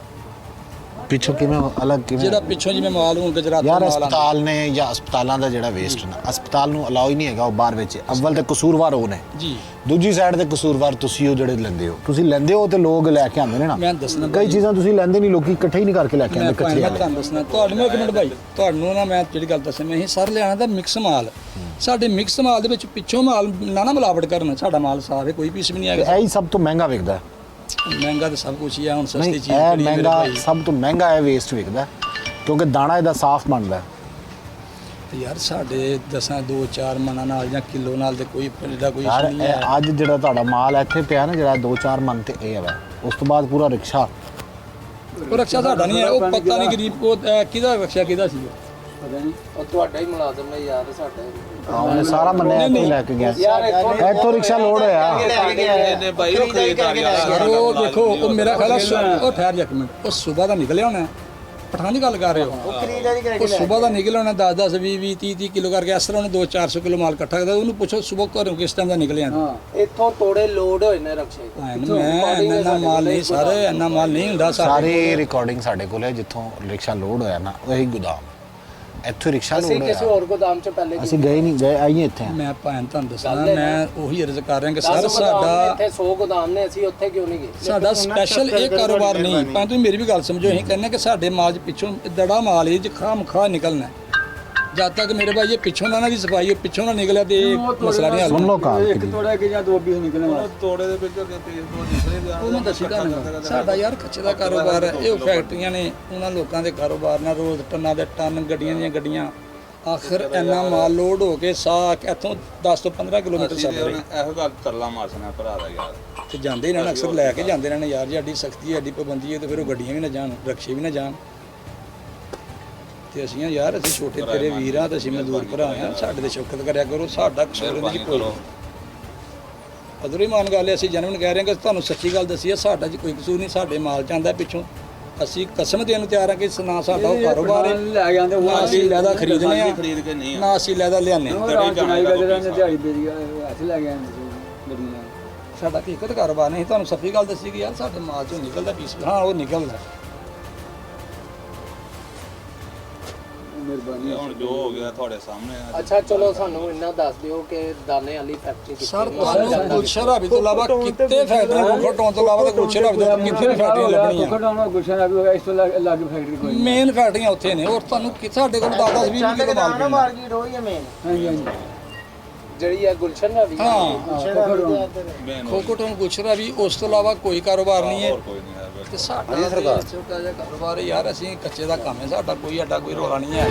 S2: ਪਿੱਛੋਂ ਕਿਵੇਂ ਅਲੱਗ ਕਿਵੇਂ?
S3: ਜਿਹੜਾ ਪਿੱਛੋਂ ਜਿਵੇਂ ਮਾਲ ਹੁਣ ਗੁਜਰਾਤ
S2: ਯਾਰ ਹਸਪਤਾਲ ਨੇ ਜਾਂ ਹਸਪਤਾਲਾਂ ਦਾ ਜਿਹੜਾ ਵੇਸਟ ਨਾ, ਹਸਪਤਾਲ ਨੂੰ ਅਲਾਉ ਹੀ ਨਹੀਂ ਹੈਗਾ ਉਹ ਬਾਹਰ ਵਿੱਚ। ਅਵਲ ਤੇ ਕਸੂਰਵਾਰ ਉਹ ਨੇ
S3: ਜੀ,
S2: ਦੂਜੀ ਸਾਈਡ ਤੇ ਕਸੂਰਵਾਰ ਤੁਸੀਂ ਹੋ ਜਿਹੜੇ ਲੈਂਦੇ ਹੋ। ਤੁਸੀਂ ਲੈਂਦੇ ਹੋ ਤੇ ਲੋਕ ਲੈ ਕੇ ਆਉਂਦੇ ਨੇ ਨਾ।
S3: ਮੈਂ ਦੱਸਣਾ
S2: ਕਈ ਚੀਜ਼ਾਂ ਤੁਸੀਂ ਲੈਂਦੇ ਨਹੀਂ, ਲੋਕੀ ਇਕੱਠੇ ਹੀ ਨਹੀਂ ਕਰਕੇ ਲੈ ਕੇ ਆਉਂਦੇ ਕੱਚੇ ਵਾਲੇ।
S3: ਤੁਹਾਨੂੰ ਦੱਸਣਾ ਤੁਹਾਨੂੰ ਇੱਕ ਮਿੰਟ ਭਾਈ, ਤੁਹਾਨੂੰ ਨਾ ਮੈਂ ਜਿਹੜੀ ਗੱਲ ਦੱਸਾਂ, ਮੈਂ ਇਹ ਸਰ ਲਿਆਣਾ ਤਾਂ ਮਿਕਸ ਮਾਲ। ਸਾਡੇ ਮਿਕਸ ਮਾਲ ਦੇ ਵਿੱਚ ਪਿੱਛੋਂ ਮਾਲ ਨਾ ਮਿਲਾਵਟ ਕਰਨ, ਸਾਡਾ ਮਾਲ ਸਾਫ ਹੈ, ਕੋਈ ਪੀਸ ਵੀ ਨਹੀਂ ਹੈਗਾ।
S2: ਇਹ ਹੀ ਸਭ ਤੋਂ ਮਹਿੰਗਾ ਵਿਕਦਾ।
S3: ਮਹਿੰਗਾ ਤਾਂ ਸਭ ਕੁਝ ਹੀ ਹੈ, ਹੁਣ
S2: ਨਹੀਂ
S3: ਸਸਤੀ ਚੀਜ਼
S2: ਇਹ ਮਹਿੰਗਾ, ਸਭ ਤੋਂ ਮਹਿੰਗਾ ਹੈ ਵੇਸਟ ਵਿਕਦਾ, ਕਿਉਂਕਿ ਦਾਣਾ ਇਹਦਾ ਸਾਫ਼ ਬਣਦਾ।
S3: ਤੇ ਯਾਰ ਸਾਡੇ ਦਸਾਂ 2-4 ਮਣਾਂ ਨਾਲ ਜਾਂ ਕਿਲੋ ਨਾਲ ਤੇ ਕੋਈ ਇਹਦਾ ਕੋਈ
S2: ਯਾਰ
S3: ਨਹੀਂ ਹੈ।
S2: ਅੱਜ ਜਿਹੜਾ ਤੁਹਾਡਾ ਮਾਲ ਇੱਥੇ ਪਿਆ ਨਾ, ਜਿਹੜਾ 2-4 ਮਣ ਤੇ ਇਹ ਹੈ, ਉਸ ਤੋਂ ਬਾਅਦ ਪੂਰਾ ਰਿਕਸ਼ਾ।
S3: ਉਹ ਰਕਸ਼ਾ ਸਾਡਾ ਨਹੀਂ ਹੈ, ਉਹ ਪਤਾ ਨਹੀਂ ਗਰੀਬ ਕੋ ਕਿਹਦਾ ਰਕਸ਼ਾ ਕਿਹਦਾ ਸੀ
S8: ਪਤਾ ਨਹੀਂ, ਉਹ ਤੁਹਾਡਾ ਹੀ ਮੁਲਾਜ਼ਮ ਹੈ ਯਾਰ, ਸਾਡਾ
S2: ਉਹਨੇ ਸਾਰਾ ਮੰਨਿਆ ਇੱਥੇ ਲੈ ਕੇ ਗਿਆ। ਇੱਥੋਂ ਰਿਕਸ਼ਾ ਲੋਡ ਹੋਇਆ।
S3: ਉਹ ਦੇਖੋ, ਉਹ ਮੇਰਾ ਖਿਆਲ ਉਹ ਠਹਿਰ ਜਾ ਇੱਕ ਮਿੰਟ, ਉਹ ਸਵੇਰ ਦਾ ਨਿਕਲਿਆ ਹੋਣਾ, ਪਠਾਨ ਦੀ ਗੱਲ ਕਰ ਰਹੇ ਹੋ, ਉਹ ਸਵੇਰ ਦਾ ਨਿਕਲਿਆ ਹੋਣਾ 10-10 20-20 30-30 ਕਿਲੋ ਕਰਕੇ। ਇਸ ਤਰ੍ਹਾਂ ਉਹਨੇ 200-400 ਕਿਲੋ ਮਾਲ ਇਕੱਠਾ ਕਰਦਾ। ਉਹਨੂੰ ਪੁੱਛੋ ਸਵੇਰ ਘਰੋਂ ਕਿਸ ਟਾਈਮ ਦਾ ਨਿਕਲਿਆ।
S8: ਇੱਥੋਂ ਤੋੜੇ ਲੋਡ ਹੋਏ ਨੇ ਰਕਸ਼ੇ।
S3: ਮੈਂ ਇੰਨਾ ਮਾਲ ਨਹੀਂ ਸਰ, ਇੰਨਾ ਮਾਲ ਨਹੀਂ ਹੁੰਦਾ।
S2: ਸਾਰੀ ਰਿਕਾਰਡਿੰਗ ਸਾਡੇ ਕੋਲ ਹੈ, ਜਿੱਥੋਂ ਰਿਕਸ਼ਾ ਲੋਡ ਹੋਇਆ ਨਾ ਉਹੀ ਗੋਦਾਮ, ਇੱਥੋਂ ਰਿਕਸ਼ਾ ਲੋਡ
S8: ਅਸੀਂ ਕਿਸੇ
S2: ਹੋਇਆ।
S8: ਹੋਰ ਗੋਦਾਮ ਚ ਪਹਿਲੇ
S2: ਅਸੀਂ ਗਏ ਨਹੀਂ, ਗਏ ਆਈਏ ਇੱਥੇ।
S3: ਮੈਂ ਭਾਵੇਂ ਤੁਹਾਨੂੰ ਦੱਸਣਾ, ਮੈਂ ਉਹੀ ਅਰਜ਼ ਕਰ ਰਿਹਾ ਕਿ ਸਰ ਸਾਡਾ
S8: ਇੱਥੇ 100 ਗੋਦਾਮ ਨੇ, ਅਸੀਂ ਉੱਥੇ ਕਿਉਂ ਨਹੀਂ ਗਏ?
S3: ਸਾਡਾ ਸਪੈਸ਼ਲ ਇਹ ਕਾਰੋਬਾਰ ਨਹੀਂ। ਭਾਵੇਂ ਤੁਸੀਂ ਮੇਰੀ ਵੀ ਗੱਲ ਸਮਝੋ, ਅਸੀਂ ਕਹਿੰਦੇ ਕਿ ਸਾਡੇ ਮਾਲ 'ਚ ਪਿੱਛੋਂ ਦੜਾ ਮਾਲ ਇਹ 'ਚ ਖਾਮ ਨਿਕਲਣਾ। ਜਦ ਤੱਕ ਮੇਰੇ ਭਾਈ ਇਹ ਪਿੱਛੋਂ ਨਾ ਦੀ ਸਫਾਈ, ਉਹ ਪਿੱਛੋਂ ਨਾ ਨਿਕਲਿਆ ਤੇ ਮਸਲਾ ਨਹੀਂ ਹੱਲ।
S2: ਸੁਣ ਲਓ ਕਾਂ
S5: ਤੋੜਾ ਕਿ ਜਾਂ ਦੋ ਵੀ ਨਿਕਲਣਾ, ਤੋੜੇ ਦੇ ਵਿੱਚ
S3: ਉਹ ਮੈਂ ਦੱਸੀ ਤੁਹਾਨੂੰ, ਸਾਡਾ ਯਾਰ ਕੱਚੇ ਦਾ ਕਾਰੋਬਾਰ ਹੈ। ਇਹ ਫੈਕਟਰੀਆਂ ਨੇ, ਉਹਨਾਂ ਲੋਕਾਂ ਦੇ ਕਾਰੋਬਾਰ ਨਾਲ ਰੋਜ਼ ਟਨਾਂ ਦੇ ਟਨ, ਗੱਡੀਆਂ ਦੀਆਂ ਗੱਡੀਆਂ। ਆਖਰ ਇੰਨਾ ਮਾਲ ਲੋਡ ਹੋ ਕੇ ਸਾਕ ਇੱਥੋਂ 10 ਤੋਂ 15 ਕਿਲੋਮੀਟਰ ਸਫ਼ਰ ਹੈ।
S5: ਇਹੋ ਗੱਲ ਤਰਲਾ ਮਾਰਨਾ ਭਰਾ ਦਾ ਯਾਰ,
S3: ਤੇ ਜਾਂਦੇ ਇਹਨਾਂ ਅਕਸਰ ਲੈ ਕੇ ਜਾਂਦੇ ਰਹਿਣੇ ਯਾਰ ਜੀ, ਸਾਡੀ ਸਖਤੀ ਹੈ, ਸਾਡੀ ਪਾਬੰਦੀ ਹੈ, ਤੇ ਫਿਰ ਉਹ ਗੱਡੀਆਂ ਵੀ ਨਾ ਜਾਣ, ਰਕਸ਼ੇ ਵੀ ਨਾ ਜਾਣ। ਤੇ ਅਸੀਂ ਯਾਰ, ਅਸੀਂ ਛੋਟੇ ਤੇਰੇ ਵੀਰ ਆ ਤੇ ਅਸੀਂ ਮਜ਼ਦੂਰ ਭਰਾ ਆ, ਸਾਡੇ ਤੇ ਸ਼ੌਕਤ ਕਰਿਆ ਕਰੋ, ਸਾਡਾ ਕਸੂਰ ਨਹੀਂ ਕੋਈ। ਅਦਰੋਂ ਮਾਨ ਗੱਲ ਹੈ, ਅਸੀਂ ਜਨਮਨ ਕਹਿ ਰਹੇ ਹਾਂ ਕਿ ਤੁਹਾਨੂੰ ਸੱਚੀ ਗੱਲ ਦੱਸੀ ਹੈ, ਸਾਡਾ ਜੀ ਕੋਈ ਕਸੂਰ ਨਹੀਂ, ਸਾਡੇ ਮਾਲ ਚ ਆਂਦਾ ਪਿੱਛੋਂ। ਅਸੀਂ ਕਸਮ ਦੇਣ ਨੂੰ ਤਿਆਰ ਹਾਂ ਕਿ ਨਾ ਸਾਡਾ ਉਹ ਕਾਰੋਬਾਰ ਹੈ,
S5: ਲੈ ਜਾਂਦੇ
S3: ਨਾ ਅਸੀਂ ਲੈਦਾ ਖਰੀਦਨੇ ਆ,
S5: ਖਰੀਦ ਕੇ ਨਹੀਂ
S3: ਨਾ ਅਸੀਂ ਲੈਦਾ ਲਿਆਨੇ। ਸਾਡਾ ਹਕੀਕਤ ਕਾਰੋਬਾਰ ਨਹੀਂ, ਤੁਹਾਨੂੰ ਸੱਚੀ ਗੱਲ ਦੱਸੀ ਕਿ ਯਾਰ ਸਾਡੇ ਮਾਲ ਚੋਂ ਨਿਕਲਦਾ ਪੀਸ। ਹਾਂ ਉਹ ਨਿਕਲਦਾ।
S9: ਹੁਣ ਜੋ ਹੋ ਗਿਆ ਤੁਹਾਡੇ ਸਾਹਮਣੇ ਆ।
S8: ਅੱਛਾ ਚਲੋ ਸਾਨੂੰ ਇੰਨਾ ਦੱਸ ਦਿਓ ਕਿ ਦਾਣੇ ਵਾਲੀ ਫੈਕਟਰੀ ਕਿੱਥੇ
S3: ਸਰ
S8: ਹੈ?
S3: ਤੁਹਾਨੂੰ ਗੁਲਸ਼ਨ ਰਾਵੀ ਤੋਂ ਇਲਾਵਾ ਕਿਤੇ ਫੈਕਟਰੀ ਗੁਲਸ਼ਨ ਤੋਂ ਇਲਾਵਾ ਤਾਂ ਗੁਲਸ਼ਨ ਰਾਵੀ ਤੋਂ ਕਿੱਥੇ ਵੀ ਫੈਕਟਰੀਆਂ ਲੱਭਣੀਆਂ ਮੇਨ ਫੈਕਟਰੀਆਂ ਉੱਥੇ ਨੇ ਹੋਰ ਤੁਹਾਨੂੰ ਸਾਡੇ ਕੋਲ 10-10 20 ਕਿਲੋ ਮਾਲ ਪੈਂਦਾ
S8: ਮਾਰਕੀਟ ਹੋਈ ਹੈ ਮੇਨ ਜਿਹੜੀ ਹੈ ਗੁਲਸ਼ਨ ਰਾਵੀ
S3: ਖੋਖੋ ਟਾਊਨ ਗੁਲਸ਼ਨ ਰਾਵੀ ਉਸ ਤੋਂ ਇਲਾਵਾ ਕੋਈ ਕਾਰੋਬਾਰ ਨਹੀਂ ਹੈ
S9: ਕੋਈ ਨਹੀਂ ਹੈ
S3: ਤੇ ਸਾਡਾ ਛੋਟਾ ਜਿਹਾ ਕਾਰੋਬਾਰ ਹੈ ਯਾਰ ਅਸੀਂ ਕੱਚੇ ਦਾ ਕੰਮ ਹੈ ਸਾਡਾ ਕੋਈ ਅੱਡਾ ਕੋਈ ਰੋਲਾ ਨਹੀਂ ਹੈ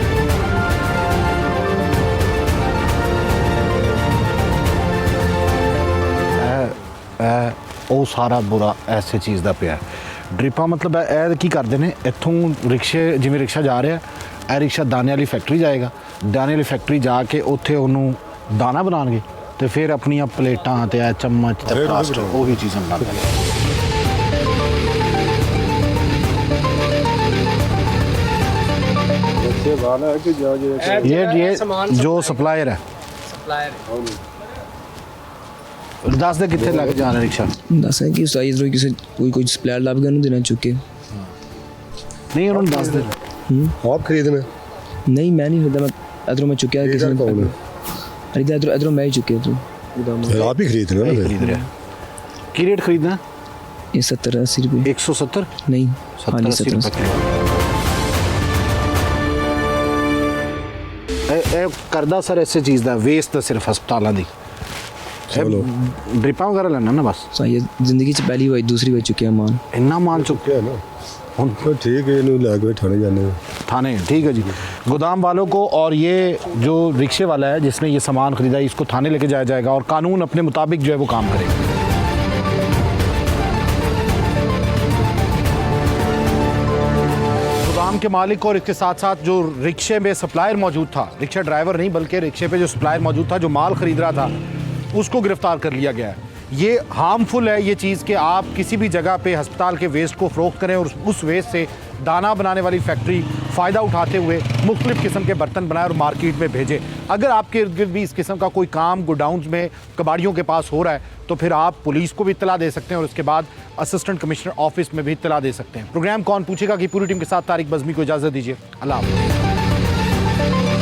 S2: ਉਹ ਸਾਰਾ ਬੁਰਾ ਐਸੇ ਚੀਜ਼ ਦਾ ਪਿਆ ਡ੍ਰਿਪਾਂ ਮਤਲਬ ਇਹ ਕੀ ਕਰਦੇ ਨੇ ਇੱਥੋਂ ਰਿਕਸ਼ੇ ਜਿਵੇਂ ਰਿਕਸ਼ਾ ਜਾ ਰਿਹਾ ਇਹ ਰਿਕਸ਼ਾ ਦਾਣੇ ਵਾਲੀ ਫੈਕਟਰੀ ਜਾਏਗਾ ਦਾਣੇ ਵਾਲੀ ਫੈਕਟਰੀ ਜਾ ਕੇ ਉੱਥੇ ਉਹਨੂੰ ਦਾਣਾ ਬਣਾਉਣਗੇ ਤੇ ਫਿਰ ਆਪਣੀਆਂ ਪਲੇਟਾਂ ਤੇ ਇਹ ਚਮਚ ਤੇ ਪਲਾਸਟਿਕ ਉਹੀ ਚੀਜ਼ਾਂ ਬਣਾਉਂਦੇ ये जो सप्लायर है दस दे कितने लग जाना रिक्शा
S10: दस है कि साइज रो किसी कोई सप्लायर लाभ गन देना चुके
S2: नहीं उन्होंने दस दे
S4: आप खरीदना
S10: नहीं मैं नहीं खरीदा मैं इधरों में चुका किसी ने खरीदा इधरों मैं ही चुके
S4: फिर आप ही खरीदना ना
S2: खरीद रहे की रेट खरीदना
S10: ये 70-80 रुपये
S2: 170
S10: नहीं
S2: 70-80 रुपये ਇਹ ਕਰਦਾ ਸਰ ਐਸੇ ਚੀਜ਼ ਦਾ ਵੇਸਟ ਸਿਰਫ ਹਸਪਤਾਲਾਂ ਦੀ
S4: ਚਲੋ
S2: ਡ੍ਰਿਪਾਂ ਵਗੈਰਾ ਲੈਣਾ ਨਾ ਬਸ
S10: सही है जिंदगी च पहली बार दूसरी बार चुके मान
S2: ਇੰਨਾ ਮਾਲ ਚੁੱਕਿਆ
S4: क्या ना हम तो ठीक है इन्हें लेके थाने जाने हैं
S2: थाने ठीक है जी गोदाम वालों को और ये जो रिक्शे वाला है जिसने ये सामान खरीदा है इसको थाने लेके जाया जाएगा और कानून अपने मुताबिक जो है वो काम करेगा गोदाम के मालिक और इसके साथ साथ जो रिक्शे में सप्लायर मौजूद था रिक्शा ड्राइवर नहीं बल्कि रिक्शे पे जो सप्लायर मौजूद था जो माल खरीद रहा था उसको गिरफ्तार कर लिया गया है ये हार्मफुल है ये चीज़ कि आप किसी भी जगह पे अस्पताल के वेस्ट को फ़रोख्त करें और उस वेस्ट से दाना बनाने वाली फैक्ट्री फ़ायदा उठाते हुए मुख्तलिफ़ किस्म के बर्तन बनाए और मार्केट में भेजें अगर आपके इर्द गिर्द भी इस किस्म का कोई काम गोडाउन्स में कबाड़ियों के पास हो रहा है तो फिर आप पुलिस को भी इत्तला दे सकते हैं और उसके बाद असिस्टेंट कमिश्नर ऑफिस में भी इत्तला दे सकते हैं प्रोग्राम कौन पूछेगा की पूरी टीम के साथ तारिक बज़मी को इजाज़त दीजिए अल्लाह हाफ़िज़।